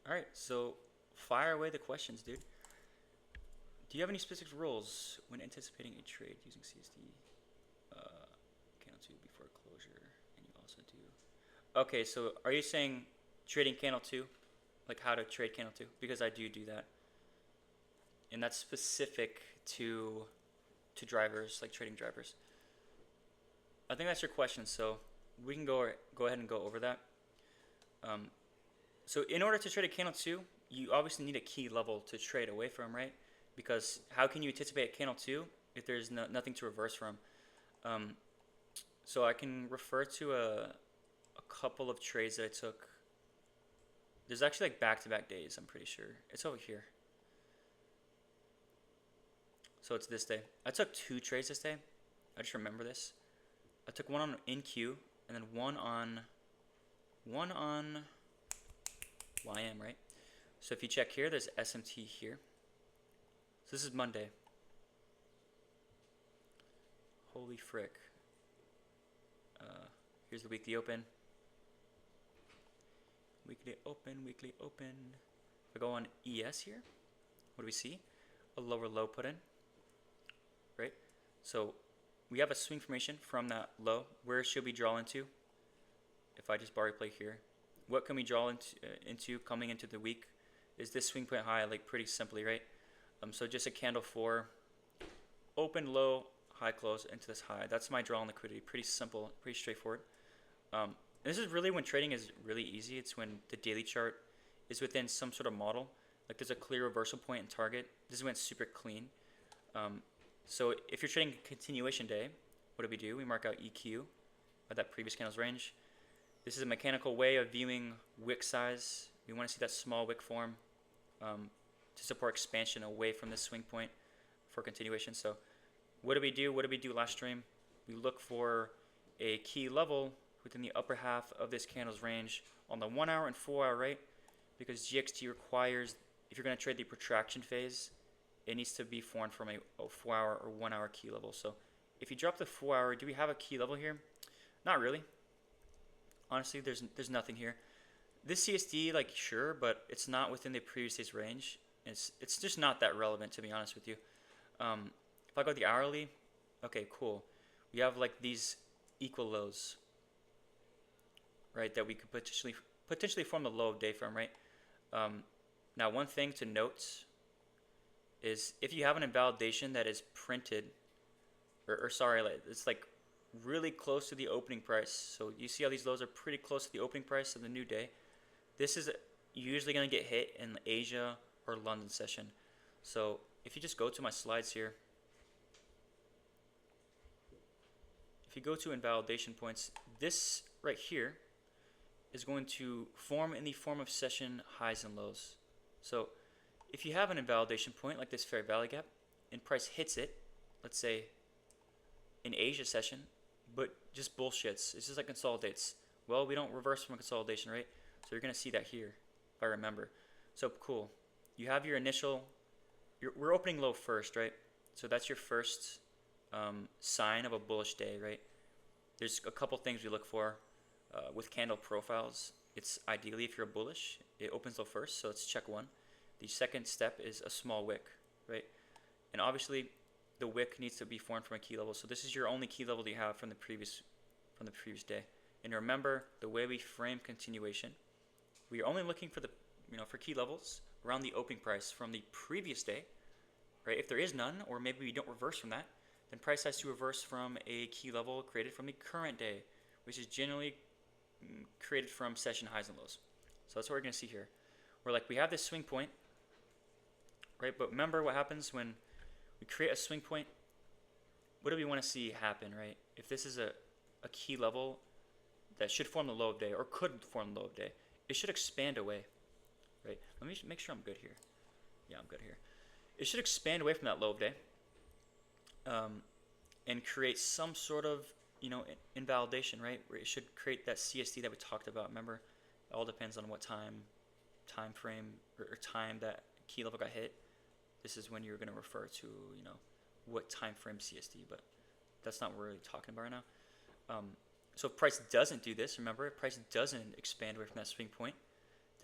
All right, so fire away the questions, dude. Do you have any specific rules when anticipating a trade using CSD? Candle 2 before closure, and you also do. Okay, so are you saying trading candle 2? Like how to trade candle 2? Because I do that. And that's specific to drivers, like trading drivers. I think that's your question, so we can go ahead and go over that. Um, so in order to trade a candle 2, you obviously need a key level to trade away from, right? Because how can you anticipate a candle 2 if there's nothing to reverse from? Um, so I can refer to a couple of trades that I took. There's actually like back-to-back days, I'm pretty sure. It's over here. So it's this day. I took two trades this day. I just remember this. I took one on NQ and then one on YM, right? So if you check here, there's SMT here. So this is Monday. Holy frick. Here's the weekly open. Weekly open, weekly open. If I go on ES here, what do we see? A lower low put in, right? So we have a swing formation from that low. Where should we draw into? If I just bar replay here, what can we draw into coming into the week? Is this swing point high, like pretty simply, right? So just a candle for open, low, high, close into this high. That's my draw on liquidity. Pretty simple, pretty straightforward. This is really when trading is really easy. It's when the daily chart is within some sort of model. Like there's a clear reversal point and target. This is when it's super clean. So if you're trading continuation day, what do we do? We mark out EQ at that previous candle's range. This is a mechanical way of viewing wick size. We want to see that small wick form to support expansion away from this swing point for continuation. So what do we do? What did we do last stream? We look for a key level within the upper half of this candle's range on the 1 hour and 4 hour, right? Because GXT requires, if you're going to trade the protraction phase, it needs to be formed from a 4 hour or 1 hour key level. So if you drop the 4 hour, do we have a key level here? Not really. Honestly, there's nothing here. This CSD, like sure, but it's not within the previous day's range. It's just not that relevant, to be honest with you. If I go the hourly, okay, cool. We have like these equal lows, right? That we could potentially form the low of day from, right? Now, one thing to note is if you have an invalidation that is printed, or sorry, it's like really close to the opening price. So you see how these lows are pretty close to the opening price of the new day. This is usually going to get hit in Asia or London session. So if you just go to my slides here, if you go to invalidation points, this right here is going to form in the form of session highs and lows. So if you have an invalidation point like this fair value gap and price hits it, let's say in Asia session, but just bullshits, it's just like consolidates. Well, we don't reverse from consolidation, right? So you're going to see that here, if I remember. So cool. You have your initial, we're opening low first, right? So that's your first sign of a bullish day, right? There's a couple things we look for with candle profiles. It's ideally, if you're bullish, it opens low first, so let's check one. The second step is a small wick, right? And obviously, the wick needs to be formed from a key level. So this is your only key level that you have from the previous day. And remember, the way we frame continuation, we are only looking for for key levels around the opening price from the previous day, right? If there is none, or maybe we don't reverse from that, then price has to reverse from a key level created from the current day, which is generally created from session highs and lows. So that's what we're going to see here. We have this swing point, right? But remember what happens when we create a swing point. What do we want to see happen, right? If this is a key level that should form the low of day or could form the low of day, it should expand away, right? Let me make sure I'm good here. Yeah, I'm good here. It should expand away from that low of day and create some sort of, invalidation, right? Where it should create that CSD that we talked about. Remember, it all depends on what time frame or time that key level got hit. This is when you're going to refer to, what time frame CSD, but that's not what we're really talking about right now. So if price doesn't do this, remember, if price doesn't expand away from that swing point,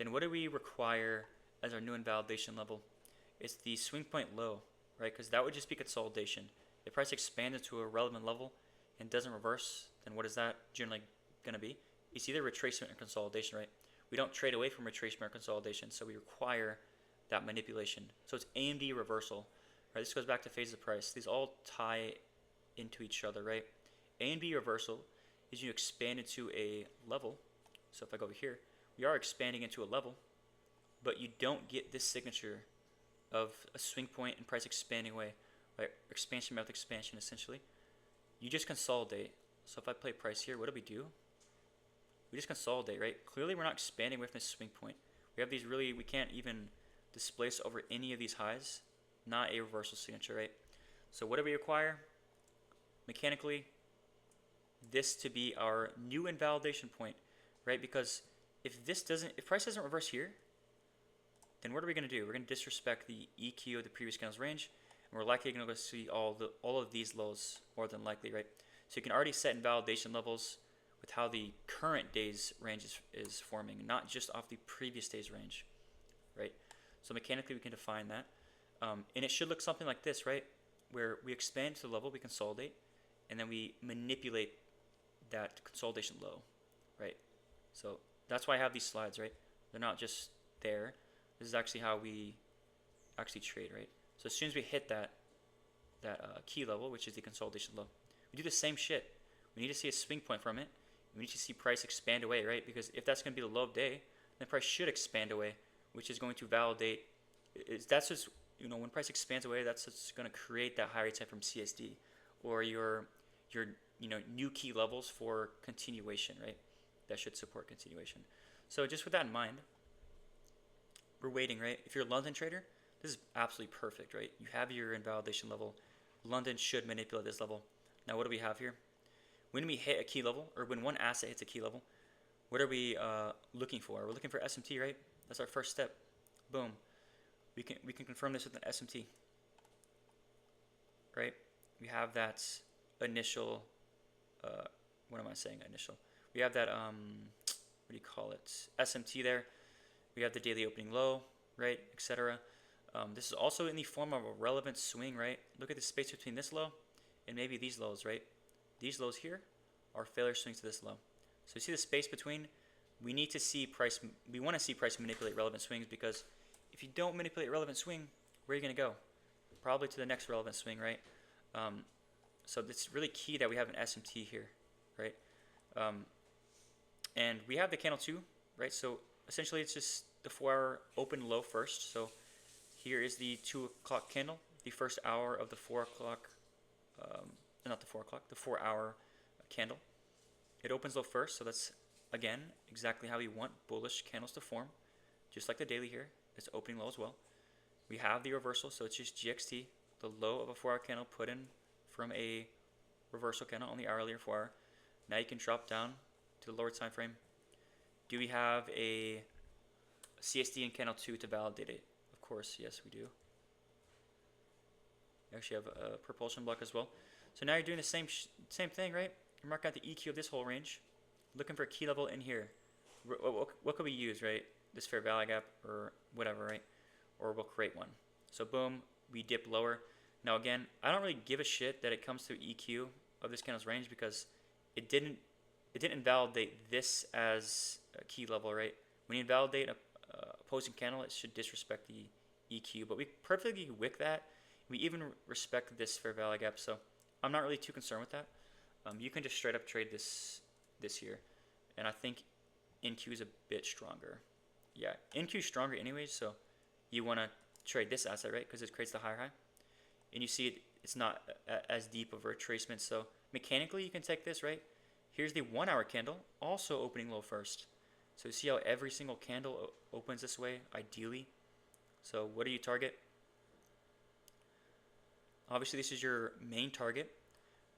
then what do we require as our new invalidation level? It's the swing point low, right? Because that would just be consolidation. If price expands to a relevant level and doesn't reverse, then what is that generally going to be? It's either retracement or consolidation, right? We don't trade away from retracement or consolidation, so we require that manipulation. So it's AMD reversal, right? This goes back to phase of price. These all tie into each other, right? AMD reversal is you expand into a level. So if I go over here, we are expanding into a level, but you don't get this signature of a swing point and price expanding away, right? Expansion mouth expansion, essentially. You just consolidate. So if I play price here, what do we do? We just consolidate, right? Clearly we're not expanding with this swing point. We have these really, we can't even displace over any of these highs. Not a reversal signature, right? So what do we require? Mechanically, this to be our new invalidation point, right? Because if price doesn't reverse here, then what are we going to do? We're going to disrespect the EQ of the previous candle's range, and we're likely going to see all of these lows more than likely, right? So you can already set invalidation levels with how the current day's range is forming, not just off the previous day's range, right? So mechanically we can define that. And it should look something like this, right? Where we expand to the level, we consolidate, and then we manipulate that consolidation low, right? So that's why I have these slides, right? They're not just there. This is actually how we actually trade, right? So as soon as we hit that key level, which is the consolidation low, we do the same shit. We need to see a swing point from it. We need to see price expand away, right? Because if that's going to be the low of day, then price should expand away, which is going to validate. That's just, when price expands away, that's what's going to create that higher time from CSD or your new key levels for continuation, right? That should support continuation. So just with that in mind, we're waiting, right? If you're a London trader, this is absolutely perfect, right? You have your invalidation level. London should manipulate this level. Now, what do we have here? When we hit a key level, or when one asset hits a key level, what are we looking for? We're looking for SMT, right? That's our first step. Boom. We can confirm this with an SMT, right? We have that initial. What am I saying? Initial. We have that what do you call it? SMT there. We have the daily opening low, right, etc. This is also in the form of a relevant swing, right? Look at the space between this low and maybe these lows, right? These lows here are failure swings to this low. So you see the space between. We need to see price. We want to see price manipulate relevant swings, because if you don't manipulate relevant swing, where are you going to go? Probably to the next relevant swing, right? So it's really key that we have an SMT here, right? And we have the candle 2, right? So essentially it's just the 4-hour open low first. So here is the 2 o'clock candle, the first hour of the 4 o'clock, not the 4 o'clock, the 4-hour candle. It opens low first, so that's, again, exactly how we want bullish candles to form, just like the daily here. It's opening low as well. We have the reversal, so it's just GXT, the low of a 4-hour candle put in from a reversal candle on the hourly or 4-hour. Now you can drop down to the lower time frame. Do we have a CSD in candle 2 to validate it? Of course, yes, we do. We actually have a propulsion block as well. So now you're doing the same thing, right? You mark out the EQ of this whole range, looking for a key level in here. What could we use, right? This fair value gap or whatever, right? Or we'll create one. So boom, we dip lower. Now again, I don't really give a shit that it comes to EQ of this candle's range, because it didn't invalidate this as a key level, right? When you invalidate a opposing candle, it should disrespect the EQ, but we perfectly wick that. We even respect this fair value gap, so I'm not really too concerned with that. You can just straight up trade this here, and I think NQ is a bit stronger. Yeah, NQ is stronger anyways, so you want to trade this asset, right? Because it creates the higher high, and you see it's not as deep of a retracement. So mechanically, you can take this, right? Here's the 1-hour candle, also opening low first. So you see how every single candle opens this way, ideally. So what do you target? Obviously, this is your main target.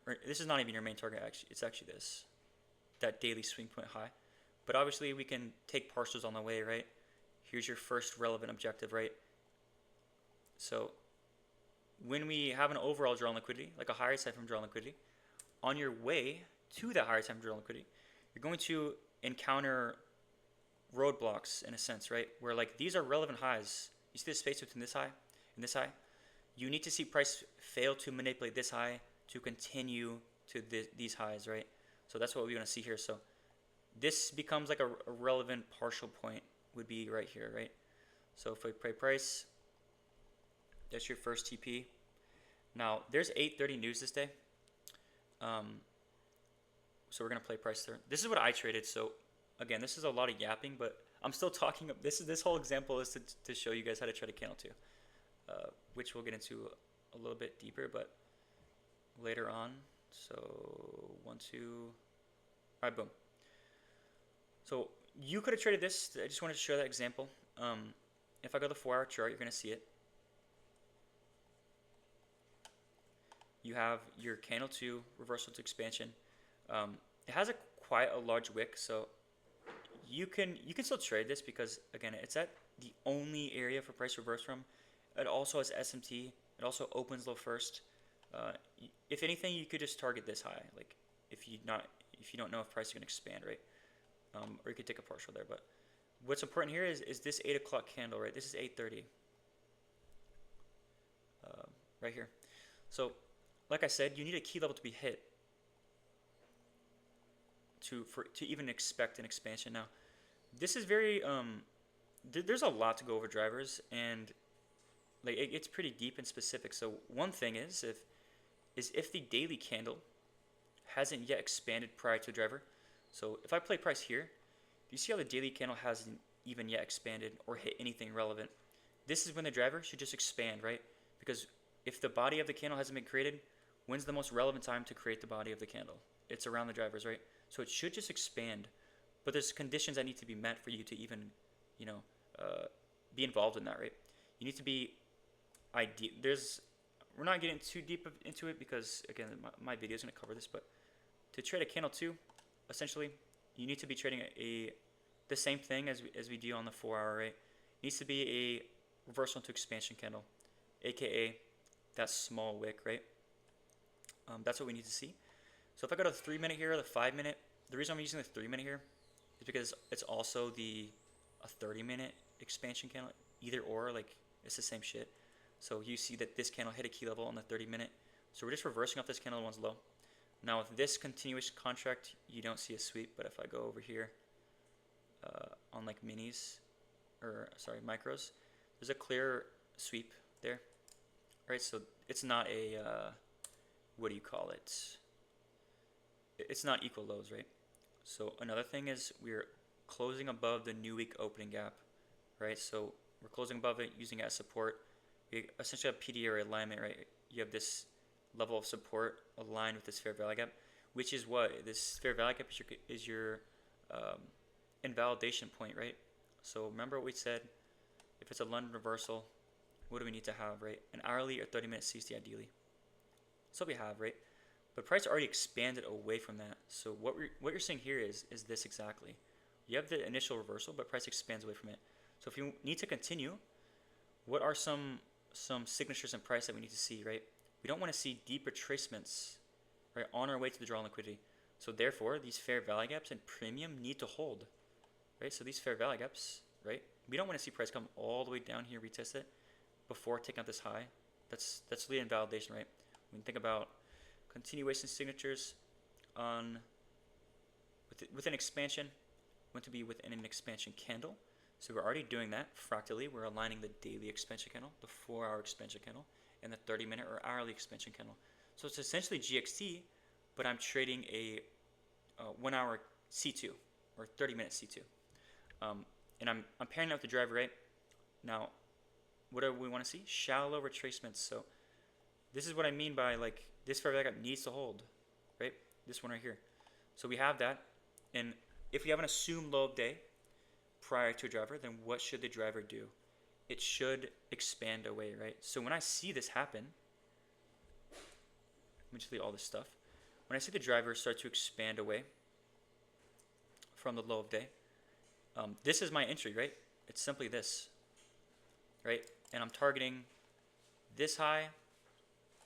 Or this is not even your main target, actually. It's actually this, that daily swing point high. But obviously, we can take partials on the way, right? Here's your first relevant objective, right? So when we have an overall draw on liquidity, like a higher side from draw on liquidity, on your way to that higher time draw on liquidity, you're going to encounter roadblocks in a sense, right? Where like these are relevant highs. You see the space between this high and this high? You need to see price fail to manipulate this high to continue to these highs, right? So that's what we want to see here. So this becomes like a relevant partial point would be right here, right? So if we play price, that's your first TP. Now there's 8:30 news this day. So we're gonna play price there. This is what I traded. So again, this is a lot of yapping, but I'm still talking. This whole example is to show you guys how to trade a candle too, which we'll get into a little bit deeper, but later on. So 1, 2, all right, boom. So you could have traded this. I just wanted to show that example. If I go to the 4-hour chart, you're gonna see it. You have your candle 2 reversal to expansion. It has quite a large wick, so you can still trade this because again, it's at the only area for price reverse from. It also has SMT. It also opens low first. If anything, you could just target this high, like if you don't know if price is gonna expand, right? Or you could take a partial there. But what's important here is this 8 o'clock candle, right? This is 8:30, right here. So like I said, you need a key level to be hit to even expect an expansion. Now, this is very there's a lot to go over drivers, and like it's pretty deep and specific. So one thing is if the daily candle hasn't yet expanded prior to a driver. So if I play price here, do you see how the daily candle hasn't even yet expanded or hit anything relevant? This is when the driver should just expand, right? Because if the body of the candle hasn't been created, when's the most relevant time to create the body of the candle? It's around the drivers, right? So it should just expand, but there's conditions that need to be met for you to even, be involved in that, right? You need to be ideal. We're not getting too deep into it because again, my video is going to cover this, but to trade a candle 2, essentially, you need to be trading the same thing as we do on the 4-hour, right? It needs to be a reversal into expansion candle, aka that small wick, right? That's what we need to see. So if I go to the 3-minute here or the 5-minute, the reason I'm using the 3-minute here is because it's also a 30-minute expansion candle, either or, like it's the same shit. So you see that this candle hit a key level on the 30-minute. So we're just reversing off this candle one's low. Now with this continuation contract, you don't see a sweep, but if I go over here on like micros, there's a clear sweep there, right? So it's not a what do you call it? It's not equal lows, right? So another thing is we're closing above the new week opening gap, right? So we're closing above it, using it as support. We essentially have PD area alignment, right? You have this level of support aligned with this fair value gap, which is what this fair value gap is your invalidation point, right? So remember what we said. If it's a London reversal, what do we need to have, right? An hourly or 30-minute CST ideally. So we have, right? But price already expanded away from that. So what you're seeing here is this exactly. You have the initial reversal, but price expands away from it. So if you need to continue, what are some signatures in price that we need to see, right? We don't want to see deep retracements, right, on our way to the draw on liquidity. So therefore, these fair value gaps and premium need to hold, right? So these fair value gaps, right? We don't want to see price come all the way down here, retest it, before taking out this high. That's really invalidation, right? When you think about continuation signatures on within expansion, want to be within an expansion candle. So we're already doing that fractally. We're aligning the daily expansion candle, the 4-hour expansion candle, and the 30-minute or hourly expansion candle. So it's essentially GXT, but I'm trading a 1-hour C2 or 30-minute C2, and I'm pairing that with the driver, right? Now, what do we want to see? Shallow retracements. So this is what I mean by like this fair value gap needs to hold, right? This one right here. So we have that, and if we have an assumed low of day prior to a driver, then what should the driver do? It should expand away, right? So when I see this happen, let me just delete all this stuff. When I see the driver start to expand away from the low of day, this is my entry, right? It's simply this, right? And I'm targeting this high,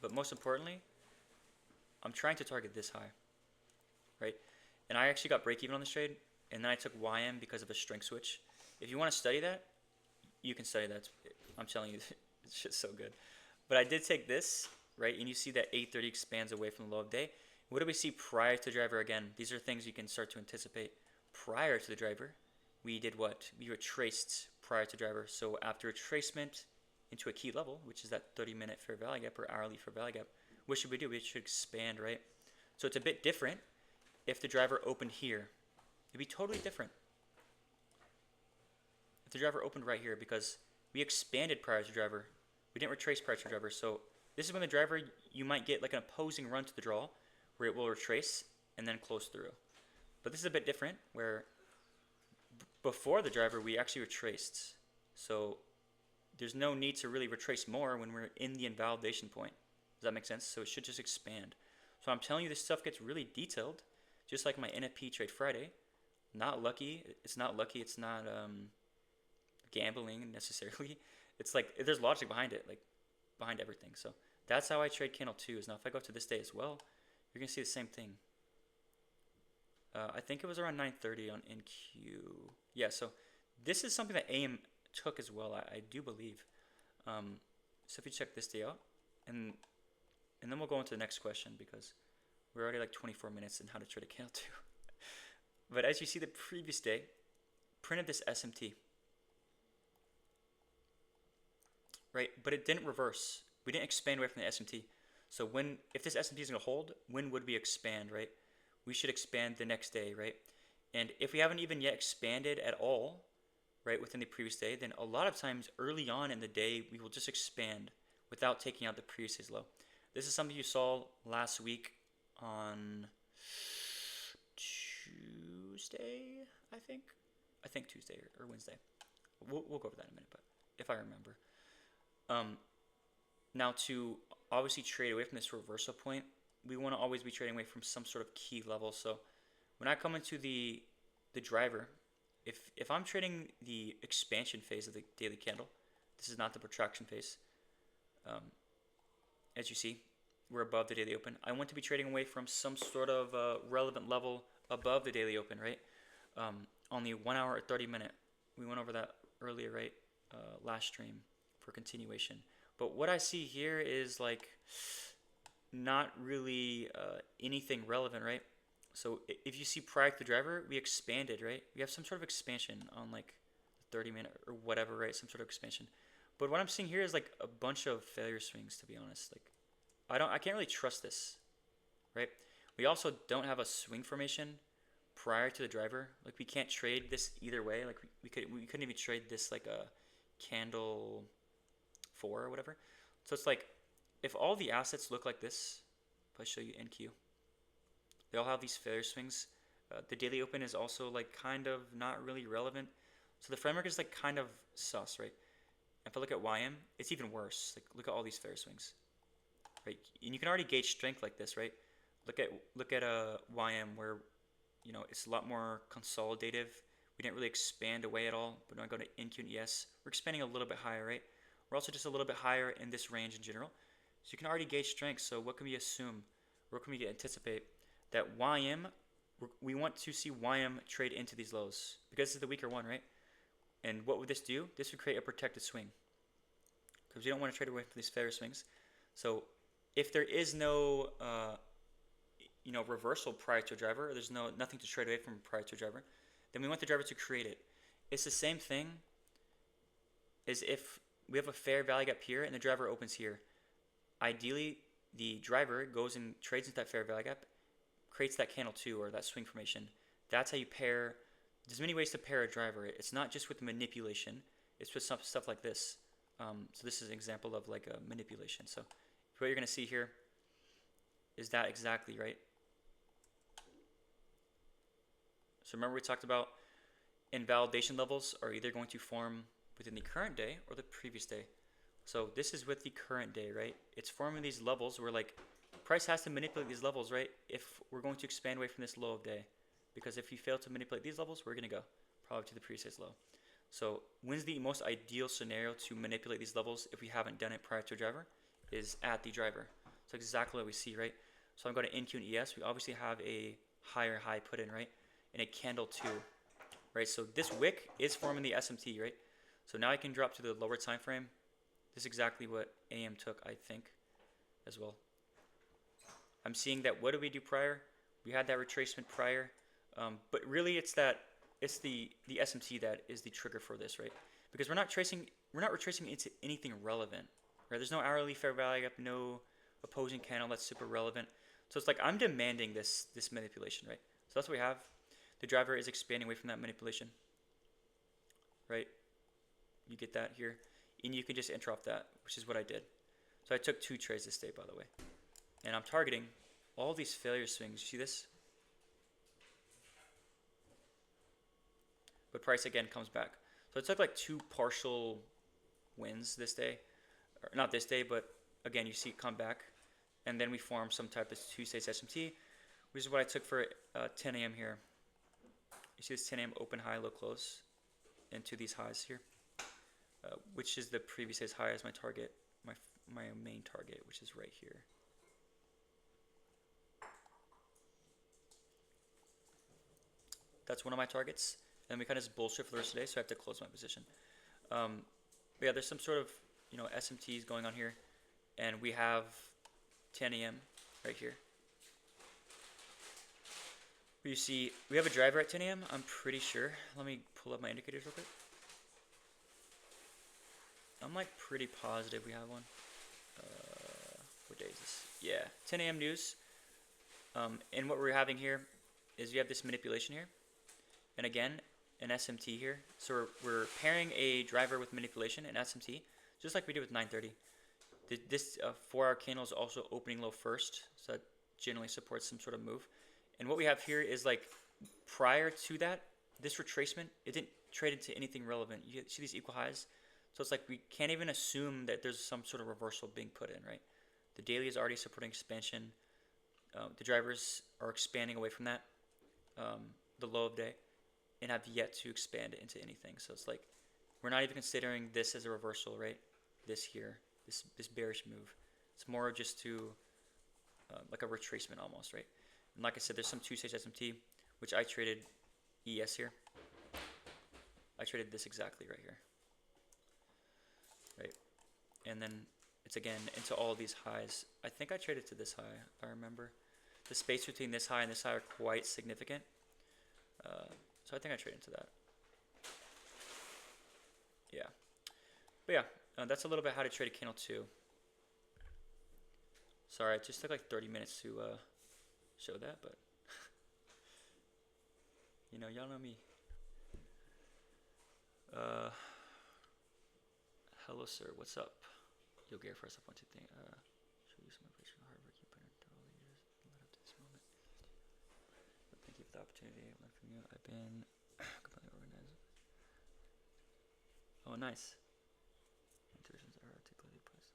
but most importantly, I'm trying to target this high, right? And I actually got break even on this trade. and then I took YM because of a strength switch. If you want to study that, you can study that. I'm telling you, it's just so good. But I did take this, right? And you see that 830 expands away from the low of day. What do we see prior to the driver again? These are things you can start to anticipate. Prior to the driver, we did what? We retraced prior to driver. So after retracement into a key level, which is that 30-minute fair value gap or hourly fair value gap, what should we do? We should expand, right? So it's a bit different if the driver opened here. It'd be totally different if the driver opened right here, because we expanded prior to driver. We didn't retrace prior to driver. So this is when the driver, you might get like an opposing run to the draw where it will retrace and then close through. But this is a bit different where before the driver, we actually retraced. So there's no need to really retrace more when we're in the invalidation point. Does that make sense? So it should just expand. So I'm telling you, this stuff gets really detailed, just like my NFP trade Friday. Not lucky. It's not lucky. It's not gambling necessarily. It's like there's logic behind it, like behind everything. So that's how I trade candle 2s. Now if I go to this day as well, you're gonna see the same thing. I think it was around 9:30 on NQ. Yeah, so this is something that AM took as well, I do believe. So if you check this day out, and then we'll go into the next question because we're already like 24 minutes in how to trade a candle 2. But as you see, the previous day printed this SMT, right? But it didn't reverse. We didn't expand away from the SMT. So if this SMT is going to hold, when would we expand, right? We should expand the next day, right? And if we haven't even yet expanded at all, right, within the previous day, then a lot of times early on in the day, we will just expand without taking out the previous day's low. This is something you saw last week on Tuesday, I think Tuesday or Wednesday. We'll go over that in a minute, but if I remember. Now to obviously trade away from this reversal point, we want to always be trading away from some sort of key level. So when I come into the driver, if I'm trading the expansion phase of the daily candle, this is not the protraction phase. As you see, we're above the daily open. I want to be trading away from some sort of relevant level above the daily open, right? On the 1 hour or 30-minute, we went over that earlier, right? Last stream for continuation. But what I see here is like not really anything relevant, right? So if you see prior to the driver, we expanded, right? We have some sort of expansion on like 30-minute or whatever, right? Some sort of expansion. But what I'm seeing here is like a bunch of failure swings, to be honest. Like I can't really trust this, right? We also don't have a swing formation prior to the driver. Like we can't trade this either way. Like we couldn't even trade this like a candle 4 or whatever. So it's like if all the assets look like this, if I show you NQ, they all have these failure swings. The daily open is also like kind of not really relevant. So the framework is like kind of sus, right? If I look at YM, it's even worse. Like look at all these failure swings, right? And you can already gauge strength like this, right? Look at YM where it's a lot more consolidative. We didn't really expand away at all. But when I go to NQ and ES, we're expanding a little bit higher, right? We're also just a little bit higher in this range in general. So you can already gauge strength. So what can we assume? What can we anticipate? That YM, we want to see YM trade into these lows because this is the weaker one, right? And what would this do? This would create a protected swing because we don't want to trade away from these failure swings. So if there is no reversal prior to a driver, or there's nothing to trade away from prior to a driver, then we want the driver to create it. It's the same thing as if we have a fair value gap here and the driver opens here. Ideally, the driver goes and trades into that fair value gap, creates that candle 2 or that swing formation. That's how you pair. There's many ways to pair a driver. It's not just with manipulation. It's with some stuff like this. So this is an example of like a manipulation. So what you're going to see here is that exactly, right? So remember we talked about invalidation levels are either going to form within the current day or the previous day. So this is with the current day, right? It's forming these levels where like price has to manipulate these levels, right? If we're going to expand away from this low of day. Because if you fail to manipulate these levels, we're going to go probably to the previous day's low. So when's the most ideal scenario to manipulate these levels if we haven't done it prior to a driver? Is at the driver. So exactly what we see, right? So I'm going to NQ and ES. We obviously have a higher high put in, right? And a candle 2. right? So this wick is forming the SMT, right? So now I can drop to the lower time frame. This is exactly what AM took, I think, as well. I'm seeing that. What did we do prior? We had that retracement prior, but really it's the SMT that is the trigger for this, right? Because we're not retracing into anything relevant, right? There's no hourly fair value gap, no opposing candle that's super relevant. So it's like I'm demanding this manipulation, right? So that's what we have. The driver is expanding away from that manipulation, right? You get that here, and you can just enter off that, which is what I did. So I took 2 trades this day, by the way, and I'm targeting all these failure swings. You see this? But price again comes back. So it took like 2 partial wins this day, or not this day, but again you see it come back, and then we form some type of 2-stage SMT, which is what I took for 10 a.m. here. You see this 10 a.m. open, high, low, close into these highs here, which is the previous day's high as my target, my main target, which is right here. That's one of my targets. And we kind of just bullshit for the rest of the day, so I have to close my position. But yeah, there's some sort of SMTs going on here, and we have 10 a.m. right here. You see, we have a driver at 10 a.m. I'm pretty sure. Let me pull up my indicators real quick. I'm like pretty positive we have one. What day is this? Yeah, 10 a.m. news. And what we're having here is we have this manipulation here, and again an SMT here. So we're pairing a driver with manipulation and SMT, just like we did with 930. This 4-hour candle is also opening low first, so that generally supports some sort of move. And what we have here is like prior to that, this retracement, it didn't trade into anything relevant. You see these equal highs? So it's like we can't even assume that there's some sort of reversal being put in, right? The daily is already supporting expansion. The drivers are expanding away from that, the low of day, and have yet to expand it into anything. So it's like we're not even considering this as a reversal, right? This here, this bearish move. It's more just to like a retracement almost, right? And like I said, there's some 2-stage SMT, which I traded ES here. I traded this exactly right here, right? And then it's again into all of these highs. I think I traded to this high, if I remember. The space between this high and this high are quite significant. So I think I traded into that. Yeah. But yeah, that's a little bit how to trade a candle 2. Sorry, it just took like 30 minutes to show that, but y'all know me. Hello, sir. What's up? You'll get first up one, two thing. Show you some information hard work you put in all the years led up to this moment. But thank you for the opportunity. Learn from you. I've been completely organized. Oh, nice. Intuitions are articulately placed.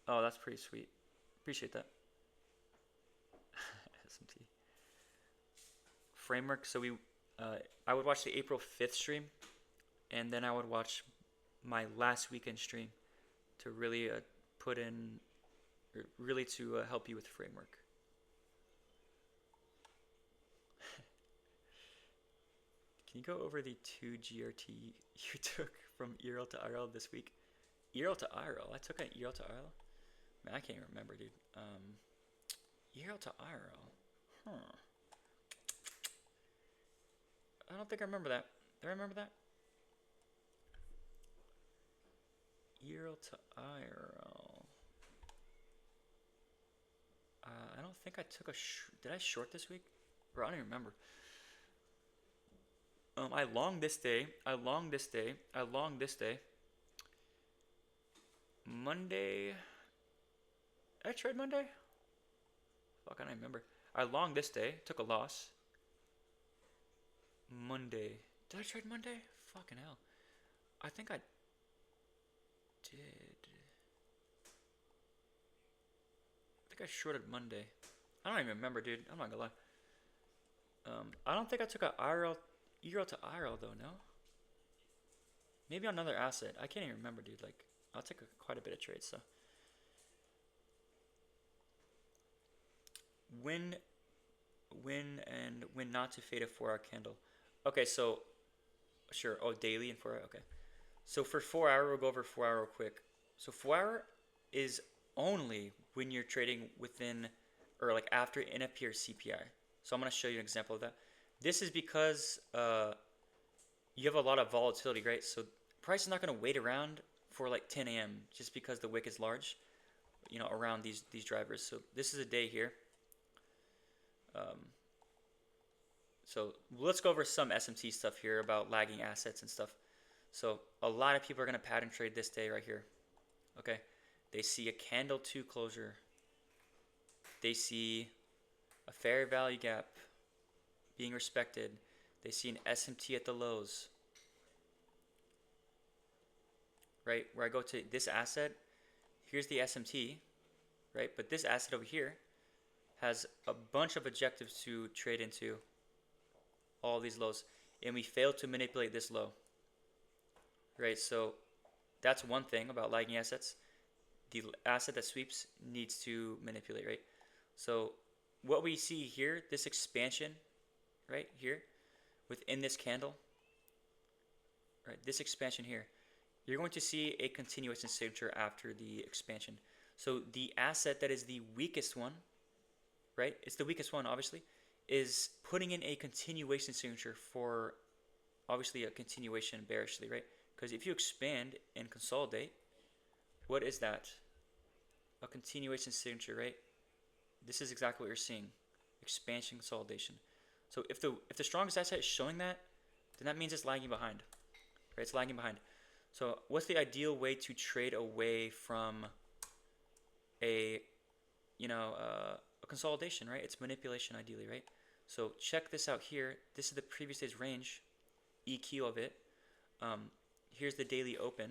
Oh, that's pretty sweet. Appreciate that. SMT framework. So I would watch the April 5th stream, and then I would watch my last weekend stream to really put in, or really to help you with the framework. Can you go over the 2 GRT you took from ERL to IRL this week? ERL to IRL? I took an ERL to IRL? Man, I can't even remember, dude. ERL to IRL. Huh. I don't think I remember that. Do I remember that? ERL to IRL. I don't think I took a... Did I short this week? Bro, I don't even remember. I long this day. I long this day. I long this day. Monday. Did I trade Monday? Fuck, I don't remember. I long this day. Took a loss. Monday. Did I trade Monday? Fucking hell. I think I did. I think I shorted Monday. I don't even remember, dude. I'm not gonna lie. I don't think I took a IRL to IRL though, no? Maybe on another asset. I can't even remember, dude. Like, I'll take quite a bit of trades, so. When when not to fade a 4-hour candle. Okay, so sure. Oh, daily and 4-hour. Okay. So for 4-hour, we'll go over 4-hour real quick. So 4-hour is only when you're trading within or like after NFP or CPI. So I'm gonna show you an example of that. This is because you have a lot of volatility, right? So price is not gonna wait around for like 10 a.m. just because the wick is large, around these drivers. So this is a day here. So let's go over some SMT stuff here about lagging assets and stuff. So a lot of people are going to pattern trade this day right here. Okay. They see a candle 2 closure. They see a fair value gap being respected. They see an SMT at the lows. Right? Where I go to this asset, here's the SMT, right? But this asset over here has a bunch of objectives to trade into, all these lows, and we failed to manipulate this low, right? So that's one thing about lagging assets. The asset that sweeps needs to manipulate, right? So what we see here, this expansion right here within this candle, right? This expansion here, you're going to see a continuation signature after the expansion. So the asset that is the weakest one, right? It's the weakest one, obviously, is putting in a continuation signature for obviously a continuation bearishly, right? Because if you expand and consolidate, what is that? A continuation signature, right? This is exactly what you're seeing. Expansion, consolidation. So if the strongest asset is showing that, then that means it's lagging behind. Right? It's lagging behind. So what's the ideal way to trade away from a consolidation, right? It's manipulation ideally, right? So check this out here. This is the previous day's range, EQ of it. Here's the daily open.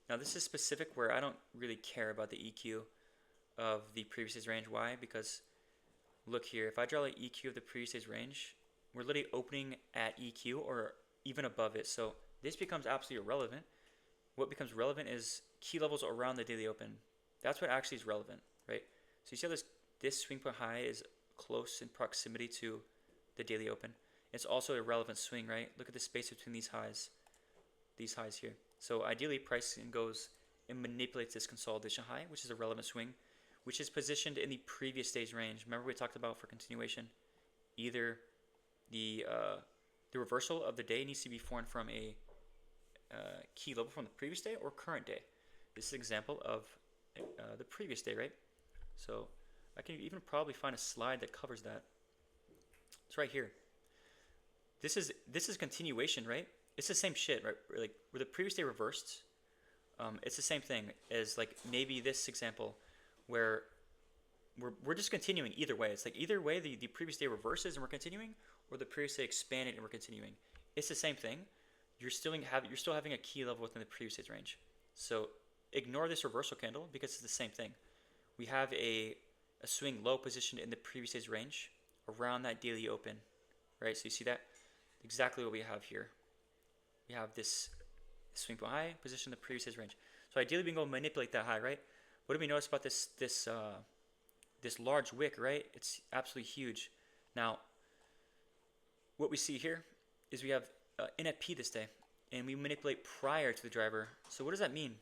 Now this is specific where I don't really care about the EQ of the previous day's range. Why? Because look here, if I draw the EQ of the previous day's range, we're literally opening at EQ or even above it. So this becomes absolutely irrelevant. What becomes relevant is key levels around the daily open. That's what actually is relevant, right? So you see how this swing point high is close in proximity to the daily open. It's also a relevant swing, right? Look at the space between these highs here. So ideally, pricing goes and manipulates this consolidation high, which is a relevant swing, which is positioned in the previous day's range. Remember we talked about for continuation, either the reversal of the day needs to be formed from a key level from the previous day or current day. This is an example of the previous day, right? So I can even probably find a slide that covers that. It's right here. This is continuation, right? It's the same shit, right? Like where the previous day reversed, it's the same thing as like maybe this example where we're just continuing either way. It's like either way the previous day reverses and we're continuing, or the previous day expanded and we're continuing. It's the same thing. You're still having a key level within the previous day's range. So ignore this reversal candle because it's the same thing. We have a swing low positioned in the previous day's range around that daily open, right? So you see that? Exactly what we have here. We have this swing point high positioned in the previous day's range. So ideally we can go manipulate that high, right? What do we notice about this large wick, right? It's absolutely huge. Now, what we see here is we have NFP this day, and we manipulate prior to the driver. So what does that mean?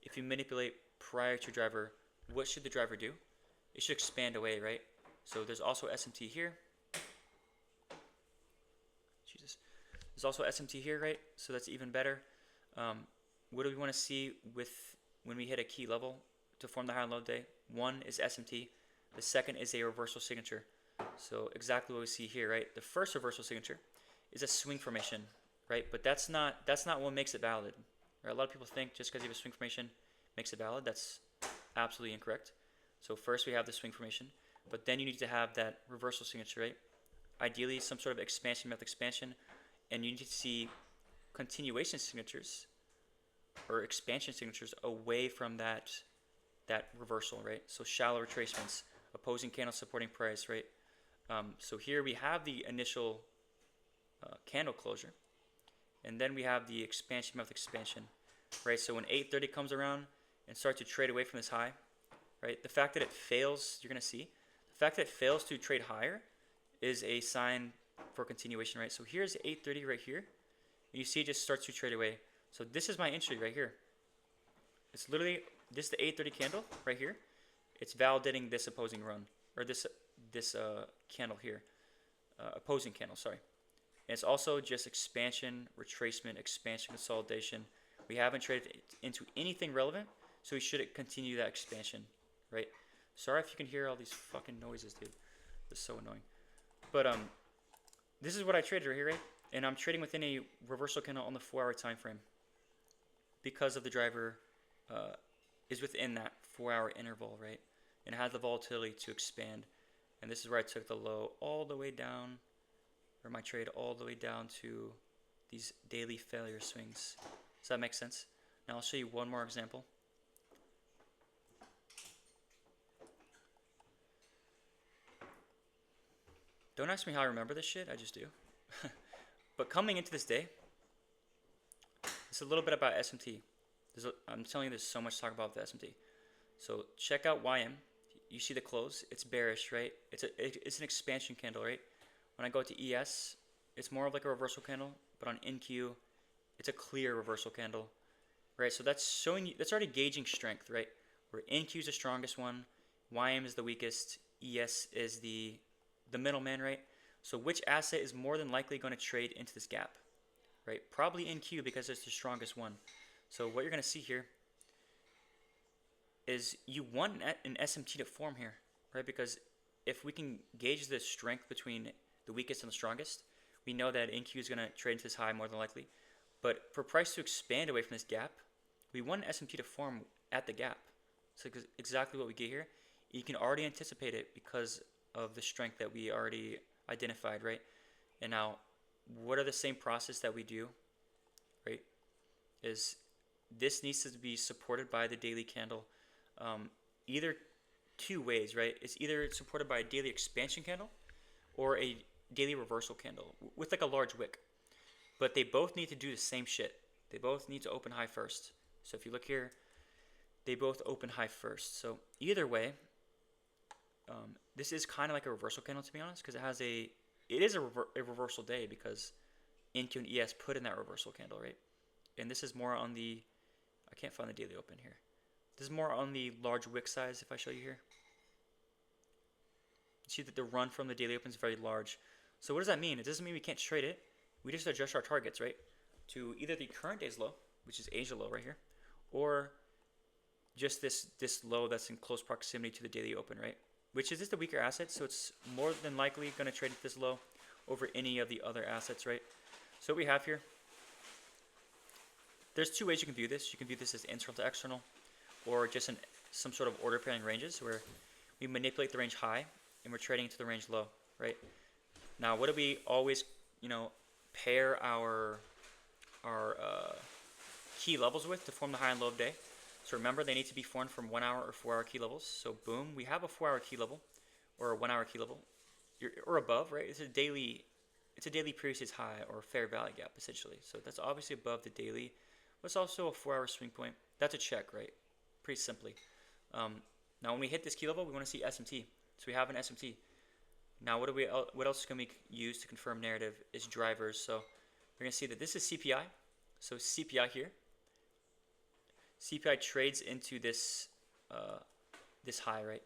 If you manipulate prior to driver, what should the driver do? It should expand away, right? So there's also SMT here. Jesus. There's also SMT here, right? So that's even better. What do we want to see when we hit a key level to form the high and low day? One is SMT. The second is a reversal signature. So exactly what we see here, right? The first reversal signature is a swing formation, right? But that's not what makes it valid. Right? A lot of people think just because you have a swing formation makes it valid. That's absolutely incorrect. So first we have the swing formation, but then you need to have that reversal signature, right? Ideally, some sort of expansion method expansion, and you need to see continuation signatures or expansion signatures away from that reversal, right? So shallow retracements, opposing candle supporting price, right? So here we have the initial candle closure, and then we have the expansion method expansion, right? So when 8:30 comes around and start to trade away from this high, right? The fact that it fails, you're gonna see, the fact that it fails to trade higher is a sign for continuation, right? So here's 830 right here. You see it just starts to trade away. So this is my entry right here. It's literally, this is the 830 candle right here. It's validating this opposing run, or this candle here, opposing candle, sorry. And it's also just expansion, retracement, expansion, consolidation. We haven't traded into anything relevant, so we should continue that expansion, right? Sorry if you can hear all these fucking noises, dude. It's so annoying. But this is what I traded right here, right? And I'm trading within a reversal candle on the 4-hour time frame because of the driver is within that 4-hour interval, right? And it has the volatility to expand. And this is where I took the low all the way down, or my trade all the way down to these daily failure swings. Does that make sense? Now I'll show you one more example. Don't ask me how I remember this shit, I just do. But coming into this day, it's a little bit about SMT. I'm telling you, there's so much to talk about with the SMT. So check out YM. You see the close, it's bearish, right? It's an expansion candle, right? When I go to ES, it's more of like a reversal candle, but on NQ, it's a clear reversal candle, right? So that's showing you, that's already gauging strength, right? Where NQ is the strongest one, YM is the weakest, ES is the middleman, right? So which asset is more than likely going to trade into this gap, right? Probably NQ because it's the strongest one. So what you're going to see here is you want an SMT to form here, right? Because if we can gauge the strength between the weakest and the strongest, we know that NQ is going to trade into this high more than likely. But for price to expand away from this gap, we want an SMT to form at the gap. So exactly what we get here. You can already anticipate it because of the strength that we already identified, right? And now, what are the same process that we do, right? Is this needs to be supported by the daily candle, either two ways, right? It's either supported by a daily expansion candle or a daily reversal candle with like a large wick. But they both need to do the same shit. They both need to open high first. So if you look here, they both open high first. So either way, this is kind of like a reversal candle, to be honest, because it is a reversal day because NQ and ES put in that reversal candle, right? And this is more on the, I can't find the daily open here. This is more on the large wick size if I show you here. You see that the run from the daily open is very large. So what does that mean? It doesn't mean we can't trade it. We just adjust our targets, right? To either the current day's low, which is Asia low right here, or just this low that's in close proximity to the daily open, right? Which is just the weaker asset, so it's more than likely going to trade at this low over any of the other assets, right? So what we have here, there's two ways you can view this. You can view this as internal to external, or just in some sort of order pairing ranges where we manipulate the range high and we're trading into the range low, right? Now, what do we always, pair our key levels with to form the high and low of day? So remember, they need to be formed from 1 hour or 4-hour key levels. So boom, we have a 4-hour key level or a 1-hour key level or above, right? It's a daily previous high or fair value gap essentially. So that's obviously above the daily. But it's also a 4-hour swing point. That's a check, right? Pretty simply. Now when we hit this key level, we want to see SMT. So we have an SMT. Now what else can we use to confirm narrative is drivers. So we're going to see that this is CPI. So CPI here. CPI trades into this this high, right?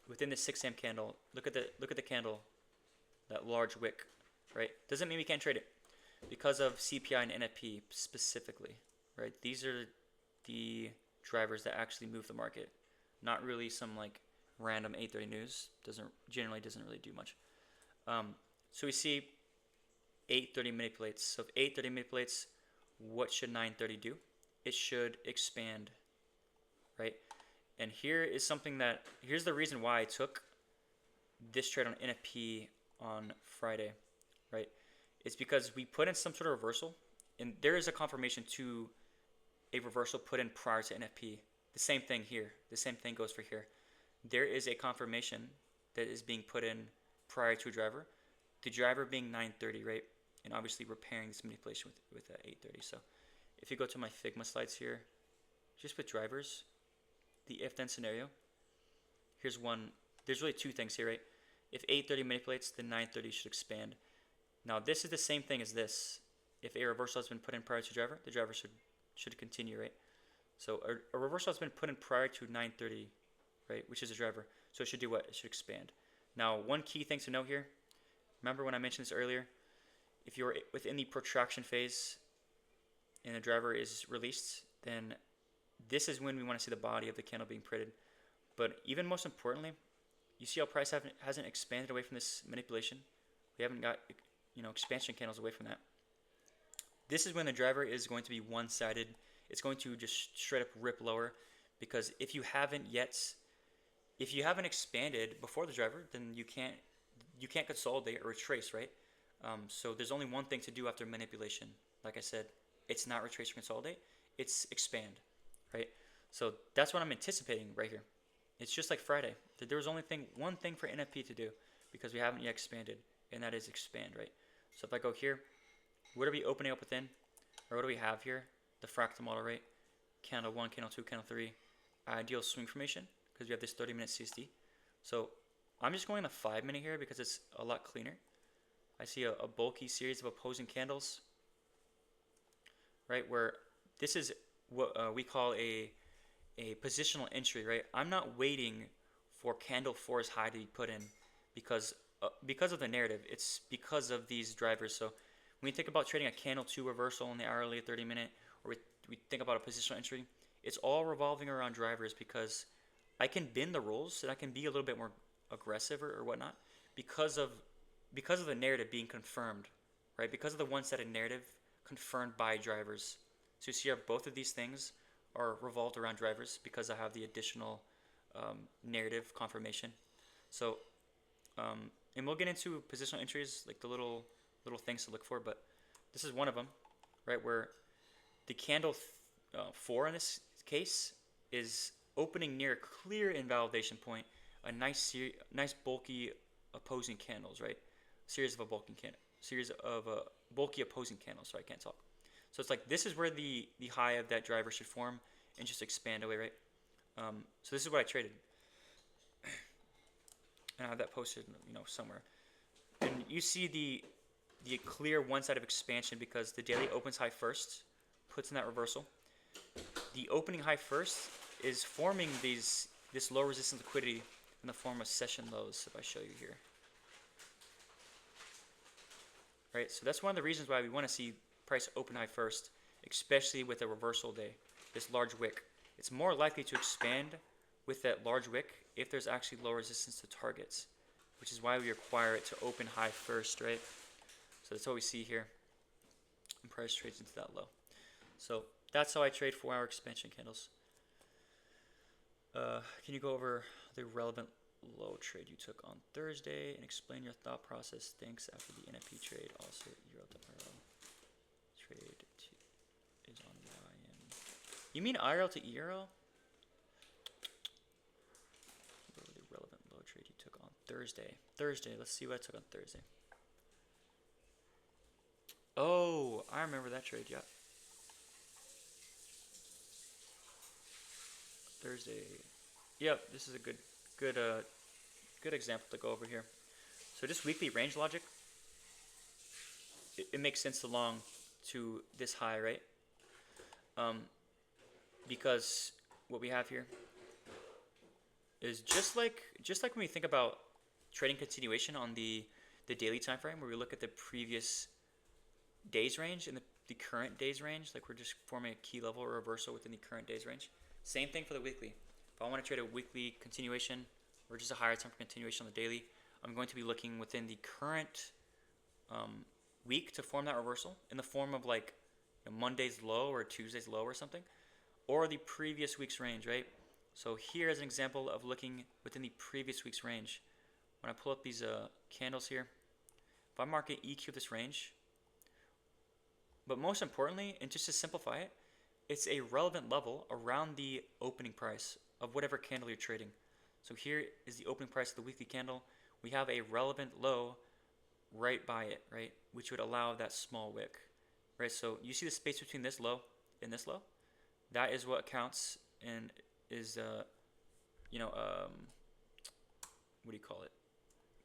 Within the 6 AM candle. Look at the candle, that large wick, right? Doesn't mean we can't trade it because of CPI and NFP specifically, right? These are the drivers that actually move the market, not really some like random 830 news. Generally doesn't really do much. So we see 830 manipulates. So if 830 manipulates, what should 930 do? It should expand, right? And here's the reason why I took this trade on NFP on Friday, right? It's because we put in some sort of reversal, and there is a confirmation to a reversal put in prior to NFP. The same thing here. The same thing goes for here. There is a confirmation that is being put in prior to a driver. The driver being 930, right? And obviously we're pairing this manipulation with 830. So if you go to my Figma slides here, just with drivers, the if-then scenario, here's one. There's really two things here, right? If 830 manipulates, then 930 should expand. Now this is the same thing as this. If a reversal has been put in prior to driver, the driver should continue, right? So a reversal has been put in prior to 930, right, which is a driver. So it should do what? It should expand. Now, one key thing to note here, remember when I mentioned this earlier, if you're within the protraction phase and the driver is released, then this is when we want to see the body of the candle being printed. But even most importantly, you see how price hasn't expanded away from this manipulation? We haven't got, expansion candles away from that. This is when the driver is going to be one-sided. It's going to just straight up rip lower, because if you haven't expanded before the driver, then you can't consolidate or retrace, right? So there's only one thing to do after manipulation. Like I said, it's not retrace or consolidate, it's expand, right? So that's what I'm anticipating right here. It's just like Friday. There was only one thing for NFP to do, because we haven't yet expanded, and that is expand, right? So if I go here, what are we opening up within? Or what do we have here? The fractal model, right? Candle 1, candle 2, candle 3. Ideal swing formation, because we have this 30-minute CSD. So I'm just going on the 5-minute here because it's a lot cleaner. I see a bulky series of opposing candles, right? Where this is what we call a positional entry, right? I'm not waiting for candle 4's high to be put in because of the narrative. It's because of these drivers. So when we think about trading a candle 2 reversal in the hourly 30-minute, or we think about a positional entry, it's all revolving around drivers, because I can bend the rules and I can be a little bit more aggressive or whatnot because of the narrative being confirmed, right? Because of the one-sided narrative confirmed by drivers. So you see how both of these things are revolved around drivers because I have the additional narrative confirmation. So, and we'll get into positional entries, like the little things to look for, but this is one of them, right? Where the candle 4 in this case is opening near a clear invalidation point, a nice bulky opposing candles, right? Series of bulky opposing candles. So I can't talk. So it's like this is where the high of that driver should form and just expand away, right? So this is what I traded, and I have that posted, somewhere. And you see the clear one-sided expansion because the daily opens high first, puts in that reversal. The opening high first is forming this low resistance liquidity in the form of session lows, if I show you here. Right, so that's one of the reasons why we want to see price open high first, especially with a reversal day, this large wick. It's more likely to expand with that large wick if there's actually low resistance to targets, which is why we require it to open high first, right? So that's what we see here, and price trades into that low. So that's how I trade 4-hour expansion candles. Can you go over the relevant low trade you took on Thursday and explain your thought process? Thanks. After the NFP trade, also Euro to IRL trade is on YM. You mean IRL to ERL? Go over the relevant low trade you took on Thursday. Let's see what I took on Thursday. Oh, I remember that trade. Yeah. Thursday. Yep, this is a good example to go over here. So just weekly range logic, it makes sense to long to this high, right? Because what we have here is just like when we think about trading continuation on the daily time frame, where we look at the previous day's range and the current day's range, like we're just forming a key level or reversal within the current day's range. Same thing for the weekly. If I want to trade a weekly continuation or just a higher time for continuation on the daily, I'm going to be looking within the current week to form that reversal in the form of like Monday's low or Tuesday's low or something, or the previous week's range, right? So here is an example of looking within the previous week's range. When I pull up these candles here, if I mark it EQ this range, but most importantly, and just to simplify it, it's a relevant level around the opening price of whatever candle you're trading. So here is the opening price of the weekly candle. We have a relevant low right by it, right? Which would allow that small wick, right? So you see the space between this low and this low? That is what counts and is, what do you call it?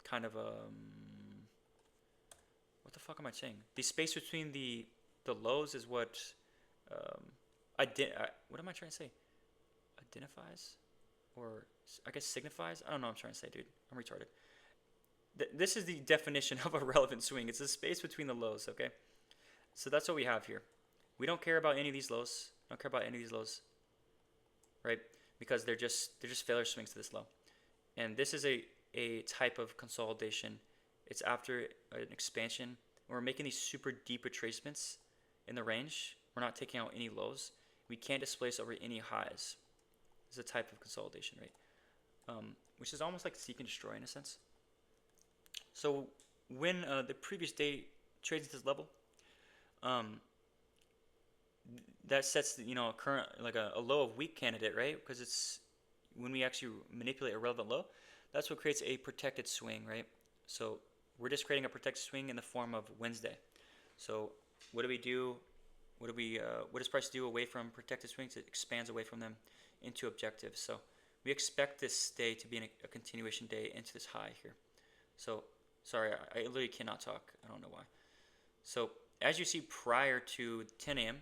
Kind of what the fuck am I saying? The space between the lows is what um, what am I trying to say? Identifies or I guess signifies. I don't know what I'm trying to say, dude. I'm retarded. This is the definition of a relevant swing. It's the space between the lows. Okay, so that's what we have here. We don't care about any of these lows. Don't care about any of these lows, right? Because they're just failure swings to this low. And this is a type of consolidation. It's after an expansion. We're making these super deep retracements in the range. We're not taking out any lows. We can't displace over any highs. This is a type of consolidation, right? Which is almost like seek and destroy in a sense. So when the previous day trades at this level, that sets a current like a low of weak candidate, right? Because it's when we actually manipulate a relevant low, that's what creates a protected swing, right? So we're just creating a protected swing in the form of Wednesday. So what do we do? What does price do away from protected swings? It expands away from them into objectives. So we expect this day to be a continuation day into this high here. So sorry, I literally cannot talk. I don't know why. So as you see prior to 10 a.m.,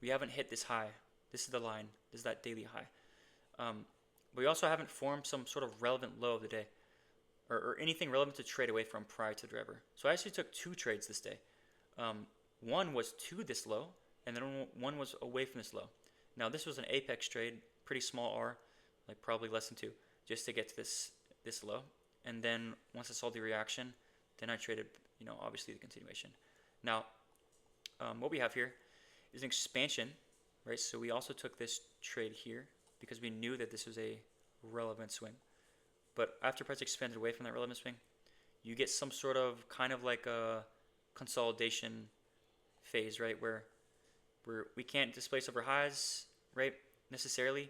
we haven't hit this high. This is the line. This is that daily high. But we also haven't formed some sort of relevant low of the day or anything relevant to trade away from prior to the driver. So I actually took 2 trades this day. One was to this low, and then one was away from this low. Now this was an apex trade, pretty small R, like probably less than 2, just to get to this low. And then once I saw the reaction, then I traded, obviously the continuation. Now, what we have here is an expansion, right? So we also took this trade here because we knew that this was a relevant swing. But after price expanded away from that relevant swing, you get some sort of kind of like a consolidation phase, right? Where we can't displace over highs, right? Necessarily,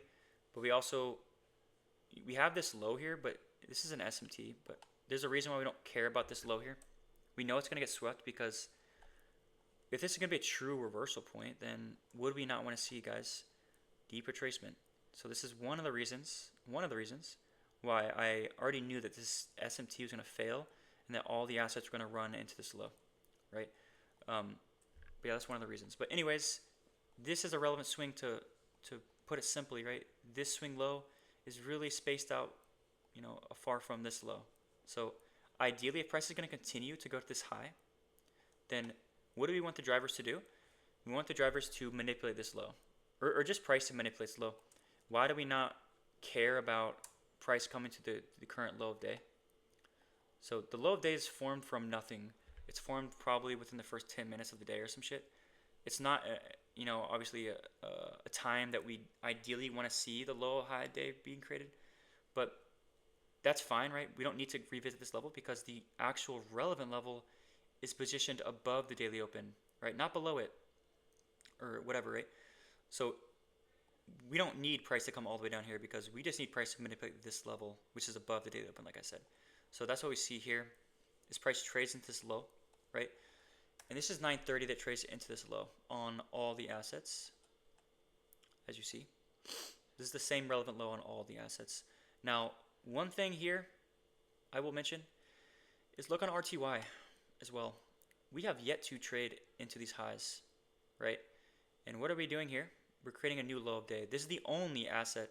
but we have this low here, but this is an SMT, but there's a reason why we don't care about this low here. We know it's going to get swept because if this is going to be a true reversal point, then would we not want to see, guys, deep retracement? So this is one of the reasons why I already knew that this SMT was going to fail and that all the assets were going to run into this low, right? But yeah, that's one of the reasons. But anyways, this is a relevant swing to put it simply, right? This swing low is really spaced out, far from this low. So ideally, if price is going to continue to go to this high, then what do we want the drivers to do? We want the drivers to manipulate this low, or just price to manipulate this low. Why do we not care about price coming to the current low of day? So the low of day is formed from nothing. It's formed probably within the first 10 minutes of the day or some shit. It's not, obviously a time that we ideally want to see the low high day being created, but that's fine, right? We don't need to revisit this level because the actual relevant level is positioned above the daily open, right? Not below it or whatever, right? So we don't need price to come all the way down here because we just need price to manipulate this level, which is above the daily open, like I said. So that's what we see here. This price trades into this low, right? And this is 930 that trades into this low on all the assets, as you see. This is the same relevant low on all the assets. Now, one thing here I will mention is look on RTY as well. We have yet to trade into these highs, right? And what are we doing here? We're creating a new low of day. This is the only asset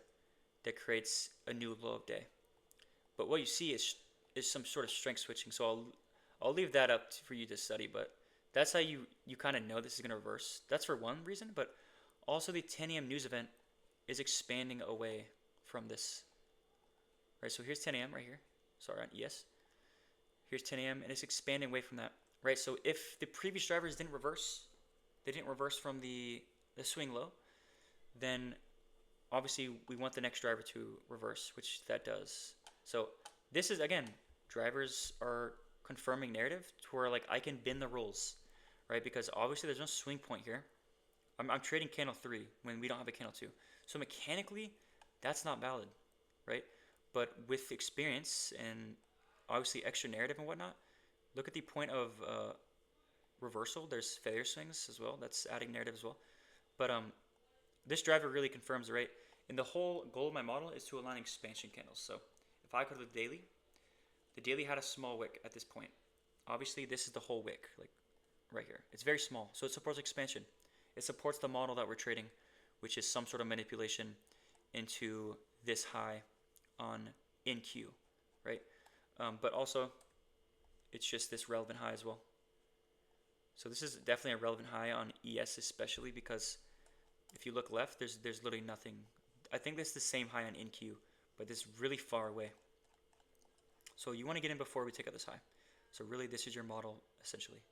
that creates a new low of day. But what you see is some sort of strength switching. So I'll leave that up for you to study, but that's how you kind of know this is going to reverse. That's for one reason, but also the 10 a.m. news event is expanding away from this. Right, so here's 10 a.m. right here. Sorry, on ES. Here's 10 a.m. and it's expanding away from that. Right, so if the previous drivers didn't reverse, they didn't reverse from the swing low, then obviously we want the next driver to reverse, which that does. So this is, again, drivers are confirming narrative to where like I can bend the rules, right? Because obviously there's no swing point here. I'm trading candle 3 when we don't have a candle 2. So mechanically, that's not valid, right? But with experience and obviously extra narrative and whatnot, look at the point of reversal. There's failure swings as well. That's adding narrative as well. But this driver really confirms the rate. And the whole goal of my model is to align expansion candles. So if I go to the daily, the daily had a small wick at this point. Obviously, this is the whole wick, like right here. It's very small, so it supports expansion. It supports the model that we're trading, which is some sort of manipulation into this high on NQ, right? But also, it's just this relevant high as well. So this is definitely a relevant high on ES, especially because if you look left, there's literally nothing. I think this is the same high on NQ, but this is really far away. So you want to get in before we take out this high. So really, this is your model essentially.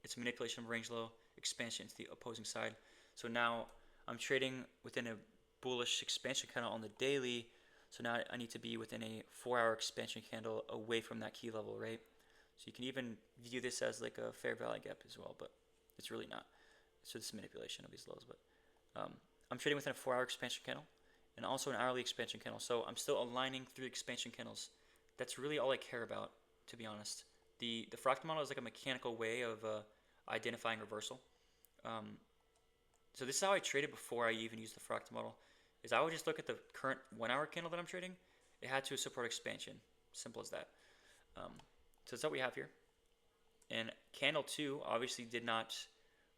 It's manipulation of range low, expansion to the opposing side. So now I'm trading within a bullish expansion candle on the daily. So now I need to be within a 4-hour expansion candle away from that key level, right? So you can even view this as like a fair value gap as well, but it's really not. So this is manipulation of these lows, but I'm trading within a 4-hour expansion candle and also an hourly expansion candle. So I'm still aligning through expansion candles. That's really all I care about, to be honest. The fractal model is like a mechanical way of identifying reversal. So this is how I traded before I even used the fractal model. Is I would just look at the current 1-hour candle that I'm trading. It had to support expansion. Simple as that. So that's what we have here. And candle 2 obviously did not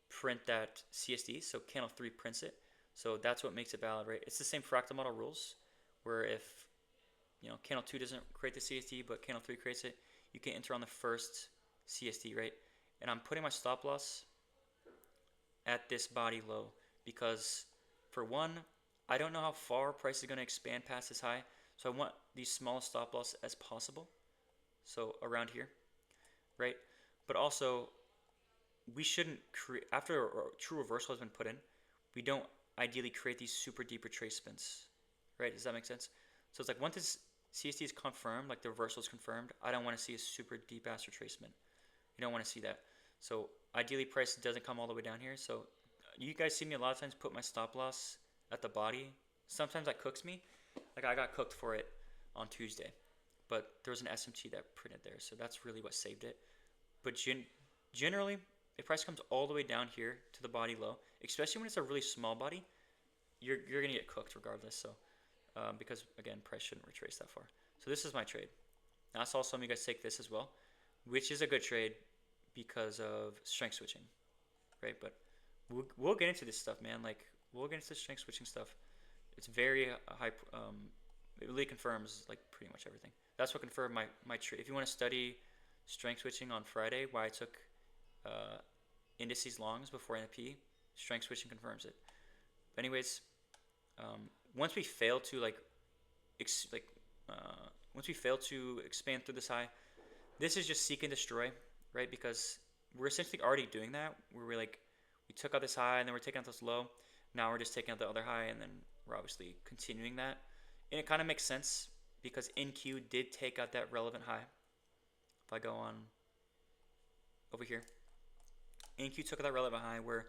print that CSD, so candle 3 prints it. So that's what makes it valid, right? It's the same fractal model rules, where if candle 2 doesn't create the CSD, but candle 3 creates it, you can enter on the first CSD, right? And I'm putting my stop loss at this body low because, for one, I don't know how far price is going to expand past this high, so I want the smallest stop loss as possible. So around here, right? But also, we shouldn't create, after a true reversal has been put in, we don't ideally create these super deep retracements, right? Does that make sense? So it's like once this CSD is confirmed, like the reversal is confirmed, I don't want to see a super deep ass retracement. You don't want to see that. So ideally price doesn't come all the way down here. So you guys see me a lot of times put my stop loss at the body. Sometimes that cooks me. Like I got cooked for it on Tuesday. But there was an SMT that printed there. So that's really what saved it. But generally, if price comes all the way down here to the body low, especially when it's a really small body, you're going to get cooked regardless. So because, again, price shouldn't retrace that far. So this is my trade. Now, I saw some of you guys take this as well, which is a good trade because of strength switching, right? But we'll get into this stuff, man. Like, we'll get into the strength switching stuff. It's very high. It really confirms, like, pretty much everything. That's what confirmed my trade. If you want to study strength switching on Friday, why I took indices longs before NP, strength switching confirms it. But anyways, once we fail to once we fail to expand through this high, this is just seek and destroy, right? Because we're essentially already doing that. Where we took out this high and then we're taking out this low. Now we're just taking out the other high and then we're obviously continuing that. And it kind of makes sense because NQ did take out that relevant high. If I go on over here, NQ took out that relevant high where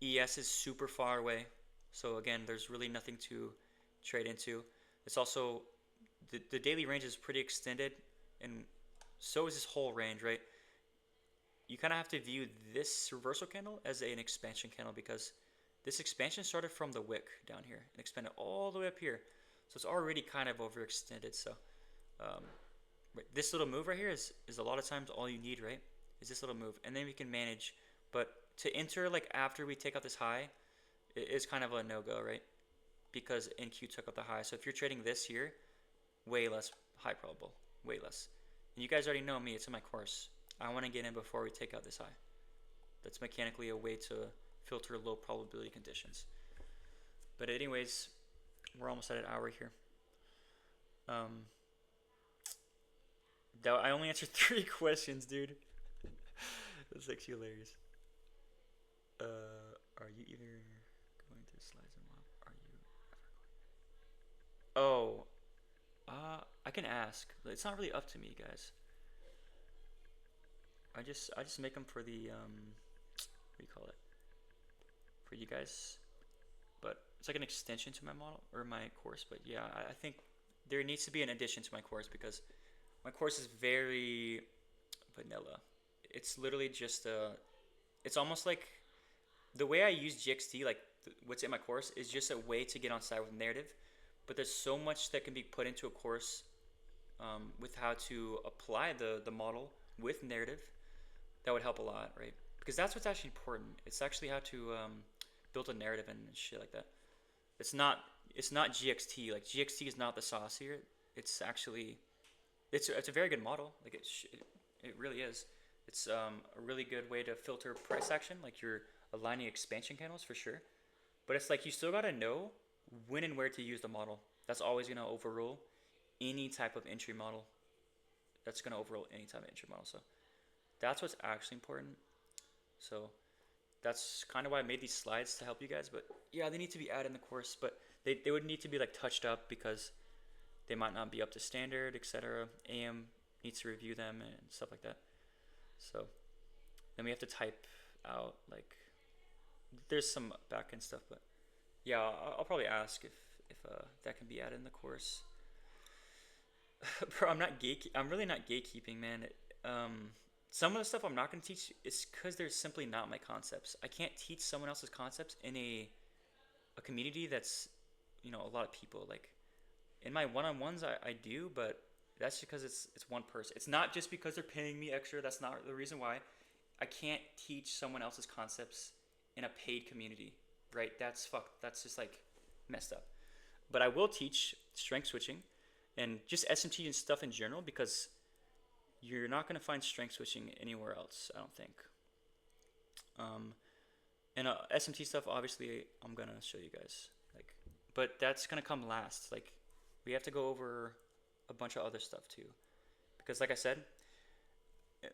ES is super far away. So again, there's really nothing to trade into. It's also, the daily range is pretty extended, and so is this whole range, right? You kind of have to view this reversal candle as an expansion candle because this expansion started from the wick down here and expanded all the way up here. So it's already kind of overextended. So this little move right here is a lot of times all you need, right? Is this little move. And then we can manage. But to enter like after we take out this high, it's kind of a no-go, right? Because NQ took out the high. So if you're trading this here, way less high probable. Way less. And you guys already know me. It's in my course. I want to get in before we take out this high. That's mechanically a way to filter low probability conditions. But anyways, we're almost at an hour here. I only answered 3 questions, dude. That's actually hilarious. Are you either going to slides and mob? Are you ever going? Oh, I can ask. It's not really up to me, guys. I just make them for the what do you call it? For you guys. But it's like an extension to my model or my course. But yeah, I think there needs to be an addition to my course because my course is very vanilla. It's literally just it's almost like the way I use GXT, like what's in my course, is just a way to get on side with narrative. But there's so much that can be put into a course with how to apply the model with narrative, that would help a lot, right? Because that's what's actually important. It's actually how to build a narrative and shit like that. It's not it's not GXT. Like GXT is not the sauce here. It's actually it's a very good model. Like it really is. It's a really good way to filter price action. Like you're aligning expansion candles for sure. But it's like you still gotta know when and where to use the model. That's always gonna overrule any type of entry model. That's gonna overrule any type of entry model. So that's what's actually important. So that's kind of why I made these slides to help you guys. But yeah, they need to be added in the course. But they would need to be like touched up because they might not be up to standard, etc. AM needs to review them and stuff like that. So then we have to type out like there's some backend stuff, but yeah, I'll probably ask if that can be added in the course. Bro, I'm really not gatekeeping, man. Some of the stuff I'm not gonna teach is because they're simply not my concepts. I can't teach someone else's concepts in a community that's a lot of people. Like in my one-on-ones, I do, but that's because it's one person. It's not just because they're paying me extra. That's not the reason why. I can't teach someone else's concepts in a paid community, right? That's fucked. That's just like messed up. But I will teach strength switching and just SMT and stuff in general because you're not gonna find strength switching anywhere else. I don't think. And SMT stuff, obviously, I'm gonna show you guys. Like, but that's gonna come last. Like, we have to go over a bunch of other stuff too, because like I said,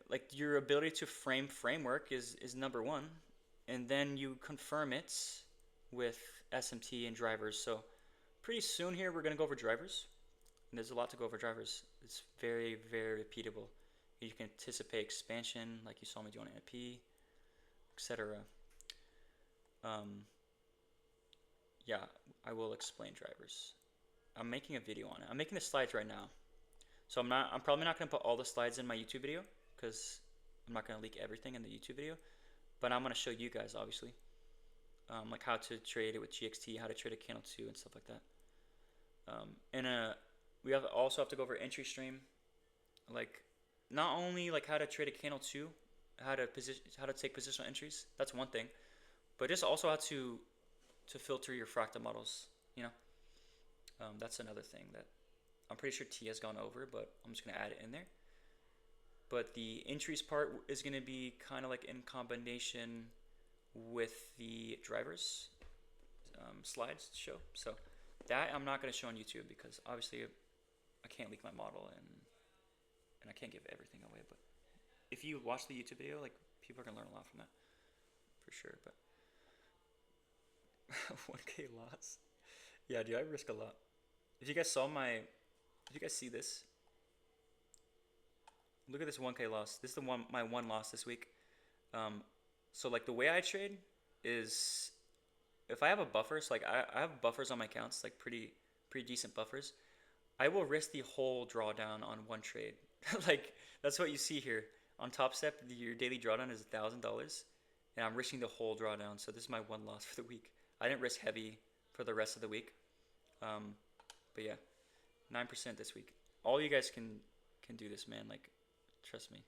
like your ability to frame framework is number one, and then you confirm it with SMT and drivers. So pretty soon here we're gonna go over drivers, and there's a lot to go over drivers. It's very very repeatable. You can anticipate expansion like you saw me do on NP, etc. Yeah, I will explain drivers. I'm making a video on it. I'm making the slides right now. So I'm probably not going to put all the slides in my YouTube video because I'm not going to leak everything in the YouTube video, but I'm going to show you guys obviously like how to trade it with GXT, how to trade a candle 2 and stuff like that. We also have to go over entry stream, like not only like how to trade a candle 2, how to take positional entries. That's one thing, but just also how to filter your fractal models. That's another thing that I'm pretty sure T has gone over, but I'm just going to add it in there. But the entries part is going to be kind of like in combination with the drivers slides to show. So that I'm not going to show on YouTube because obviously I can't leak my model and I can't give everything away. But if you watch the YouTube video, like people are going to learn a lot from that for sure. But 1K loss. Yeah, dude, I risk a lot. If you guys see this, look at this 1K loss. This is my one loss this week. So like the way I trade is if I have a buffer, so like I have buffers on my accounts, like pretty decent buffers. I will risk the whole drawdown on one trade. Like that's what you see here. On Top Step, your daily drawdown is $1,000, and I'm risking the whole drawdown. So this is my one loss for the week. I didn't risk heavy for the rest of the week. But yeah, 9% this week. All you guys can do this, man. Like, trust me.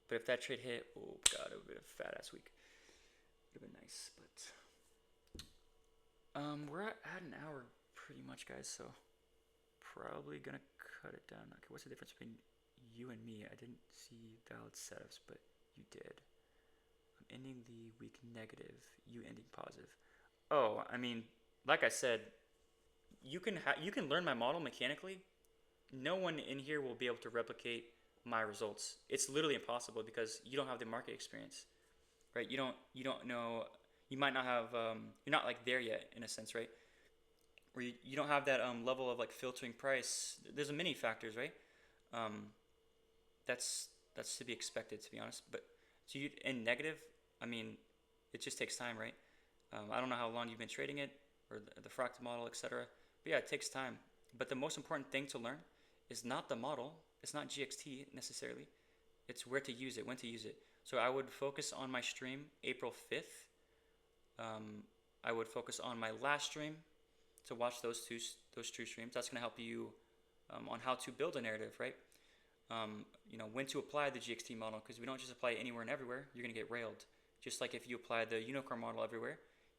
But if that trade hit, oh god, it would have been a fat ass week. Would have been nice, but we're at an hour pretty much, guys. So probably gonna cut it down. Okay, what's the difference between you and me? I didn't see valid setups, but you did. I'm ending the week negative. You ending positive. Oh, I mean, like I said, you can learn my model mechanically. No one in here will be able to replicate my results. It's literally impossible because you don't have the market experience, right? You don't know. You might not have. You're not like there yet in a sense, right? Where you don't have that level of like filtering price. There's many factors, right? That's to be expected, to be honest. But so you in negative, I mean, it just takes time, right? I don't know how long you've been trading it or the fractal model, etc. But yeah, it takes time. But the most important thing to learn is not the model. It's not GXT necessarily. It's where to use it, when to use it. So I would focus on my stream April 5th. I would focus on my last stream to watch those two streams. That's going to help you on how to build a narrative, right? When to apply the GXT model, because we don't just apply it anywhere and everywhere. You're gonna get railed. Just like if you apply the unicorn model everywhere,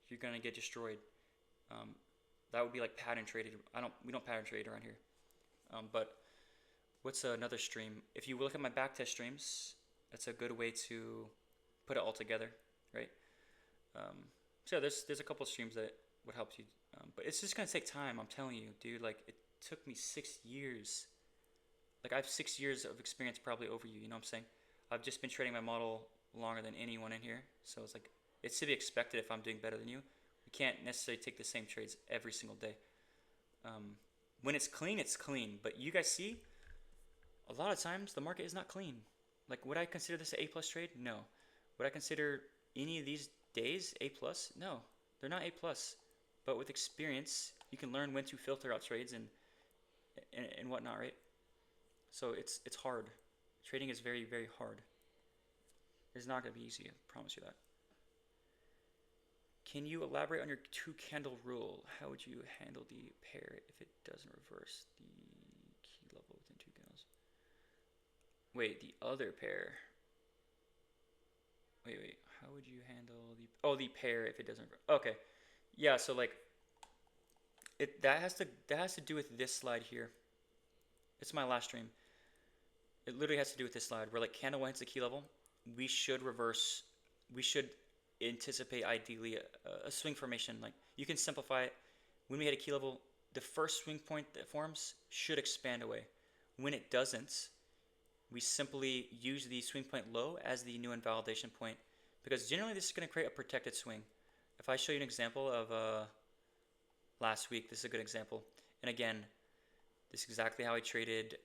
you're gonna get destroyed. That would be like pattern traded. We don't pattern trade around here. But what's another stream? If you look at my backtest streams, that's a good way to put it all together, right? So there's a couple of streams that would help you, but it's just gonna take time. I'm telling you, dude. Like it took me 6 years. Like I have 6 years of experience probably over you. You know what I'm saying? I've just been trading my model longer than anyone in here, so it's like it's to be expected if I'm doing better than you. You can't necessarily take the same trades every single day. When it's clean. But you guys see, a lot of times the market is not clean. Like, would I consider this an A plus trade? No. Would I consider any of these days A plus? No, they're not A plus. But with experience, you can learn when to filter out trades and whatnot, right? So it's hard. Trading is very, very hard. It's not gonna be easy. I promise you that. Can you elaborate on your 2-candle rule? How would you handle the pair if it doesn't reverse the key level within 2 candles? Wait, the other pair. Wait. How would you handle the pair if it doesn't reverse? Okay. Yeah, so like that has to do with this slide here. It's my last stream. It literally has to do with this slide where like candle 1 hits the key level. We should reverse. We should anticipate ideally a swing formation. Like you can simplify it. When we hit a key level, the first swing point that forms should expand away. When it doesn't, we simply use the swing point low as the new invalidation point, because generally this is going to create a protected swing. If I show you an example of last week, this is a good example. And again, this is exactly how I traded.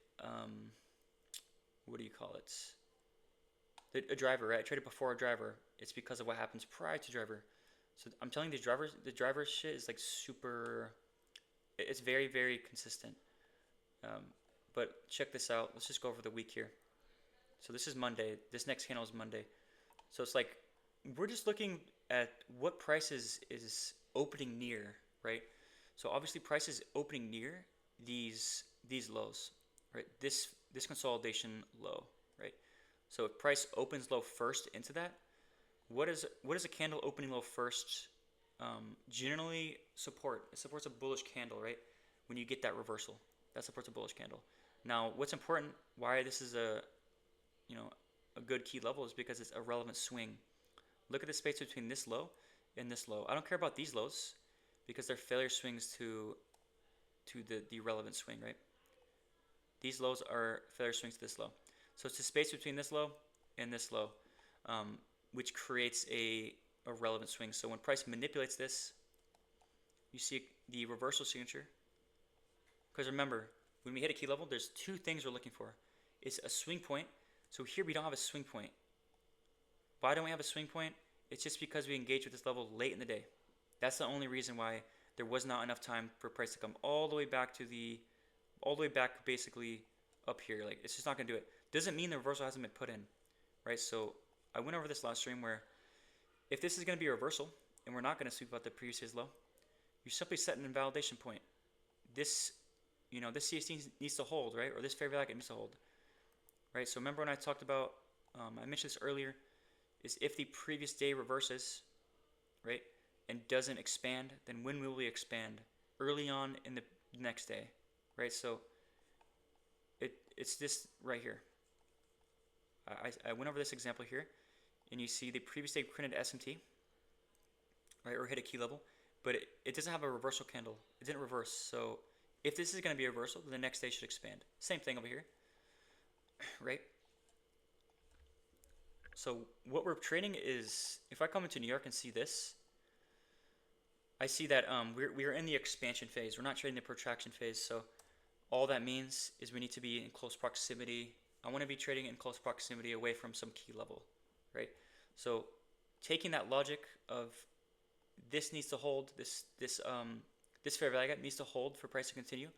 What do you call it? A driver, right? I traded before a driver. It's because of what happens prior to driver. So I'm telling you, the driver shit is like super. It's very, very consistent. But check this out. Let's just go over the week here. So this is Monday. This next candle is Monday. So it's like we're just looking at what price is opening near, right? So obviously price is opening near these lows, right? This consolidation low, right? So if price opens low first into that, what is a candle opening low first generally support? It supports a bullish candle, right? When you get that reversal, that supports a bullish candle. Now, what's important, why this is a good key level, is because it's a relevant swing. Look at the space between this low and this low. I don't care about these lows because they're failure swings to the relevant swing, right? These lows are failure swings to this low. So it's the space between this low and this low, which creates a relevant swing. So when price manipulates this, you see the reversal signature. Because remember, when we hit a key level, there's 2 things we're looking for. It's a swing point. So here we don't have a swing point. Why don't we have a swing point? It's just because we engaged with this level late in the day. That's the only reason why there was not enough time for price to come all the way back basically up here. Like it's just not gonna do it. Doesn't mean the reversal hasn't been put in, right? So I went over this last stream where if this is gonna be a reversal and we're not gonna sweep out the previous day's low, you simply set an invalidation point. This CST needs to hold, right? Or this fair value needs to hold, right? So remember when I talked about, I mentioned this earlier, is if the previous day reverses, right, and doesn't expand, then when will we expand? Early on in the next day, right? So it's this right here. I went over this example here, and you see the previous day printed SMT, right, or hit a key level, but it doesn't have a reversal candle. It didn't reverse. So if this is going to be a reversal, then the next day should expand. Same thing over here, right? So what we're trading is, if I come into New York and see this, I see that we're in the expansion phase. We're not trading the protraction phase. So all that means is we need to be in close proximity. I want to be trading in close proximity away from some key level, right? So taking that logic of this needs to hold, this fair value gap needs to hold for price to continue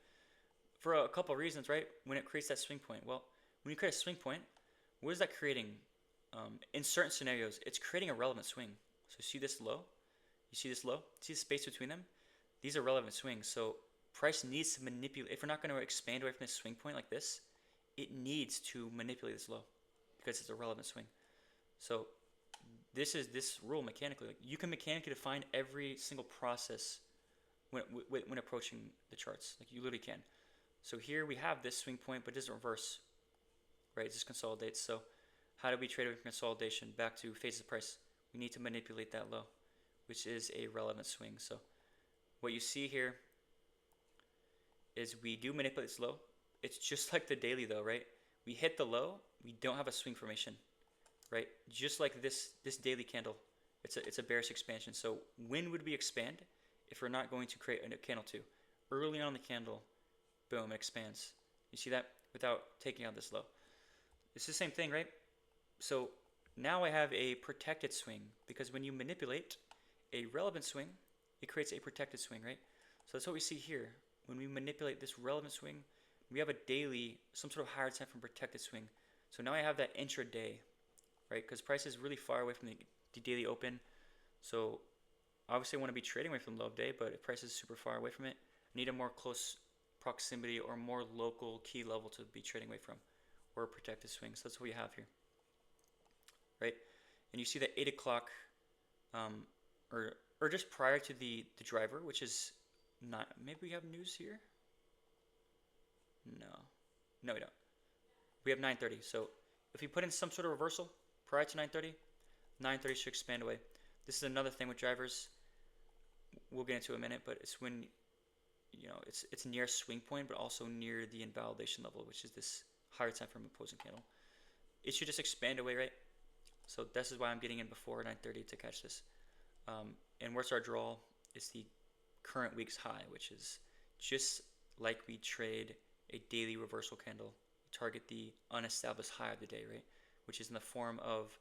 for a couple of reasons, right? When it creates that swing point, well, when you create a swing point, what is that creating? In certain scenarios, it's creating a relevant swing. So see this low? You see this low? See the space between them? These are relevant swings. So price needs to manipulate. If we're not going to expand away from this swing point like this, it needs to manipulate this low because it's a relevant swing. So this is this rule mechanically. Like you can mechanically define every single process when approaching the charts. Like you literally can. So here we have this swing point, but it doesn't reverse, right? It just consolidates. So how do we trade away from consolidation back to phases of price? We need to manipulate that low, which is a relevant swing. So what you see here is we do manipulate this low. It's just like the daily though, right? We hit the low, we don't have a swing formation, right? Just like this daily candle, it's a bearish expansion. So when would we expand if we're not going to create a candle two? Early on the candle, boom, it expands. You see that without taking out this low. It's the same thing, right? So now I have a protected swing because when you manipulate a relevant swing, it creates a protected swing, right? So that's what we see here. When we manipulate this relevant swing, we have a daily, some sort of higher time from protected swing. So now I have that intraday, right? Because price is really far away from the daily open. So obviously I want to be trading away from the low of day, but if price is super far away from it, I need a more close proximity or more local key level to be trading away from, or a protected swing. So that's what we have here, right? And you see that 8 o'clock, or just prior to the driver, which is not, maybe we have news here? No, we don't. We have 9:30. So if we put in some sort of reversal prior to 9:30, 9:30 should expand away. This is another thing with drivers. We'll get into in a minute, but it's when it's near swing point, but also near the invalidation level, which is this higher time frame opposing candle. It should just expand away, right? So this is why I'm getting in before 9:30 to catch this. And where's our draw? Is the current week's high, which is just like we trade a daily reversal candle. We target the unestablished high of the day, right? Which is in the form of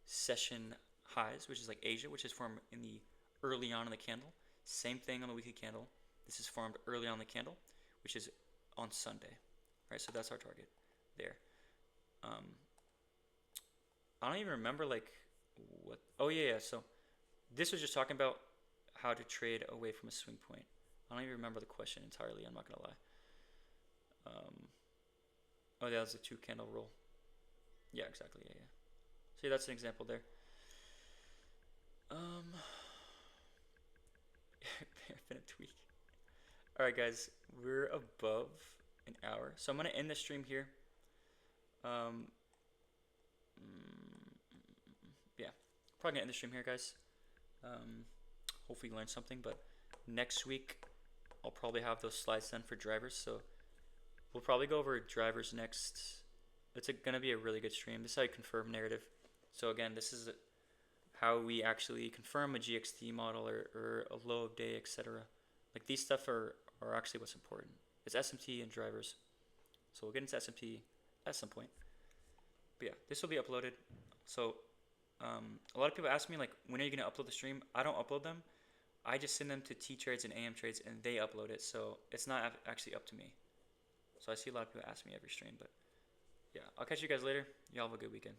session highs, which is like Asia, which is formed in the early on in the candle. Same thing on the weekly candle. This is formed early on the candle, which is on Sunday, right? So that's our target there. I don't even remember like what. Oh yeah. So this was just talking about how to trade away from a swing point. I don't even remember the question entirely. I'm not gonna lie. Oh, that was the 2 candle rule. Yeah, exactly. Yeah. See, that's an example there. Been a tweak. All right, guys, we're above an hour, so I'm gonna end the stream here. Yeah, probably gonna end the stream here, guys. Hopefully you learned something, but next week I'll probably have those slides done for drivers, so we'll probably go over drivers next. It's gonna be a really good stream. This is how you confirm narrative. So again, this is how we actually confirm a GXT model or a low of day, etc. Like these stuff are actually what's important. It's SMT and drivers. So we'll get into SMT at some point. But yeah, this will be uploaded. So a lot of people ask me like, when are you gonna upload the stream? I don't upload them. I just send them to T Trades and AM Trades and they upload it. So it's not actually up to me. So I see a lot of people ask me every stream, but yeah, I'll catch you guys later. Y'all have a good weekend.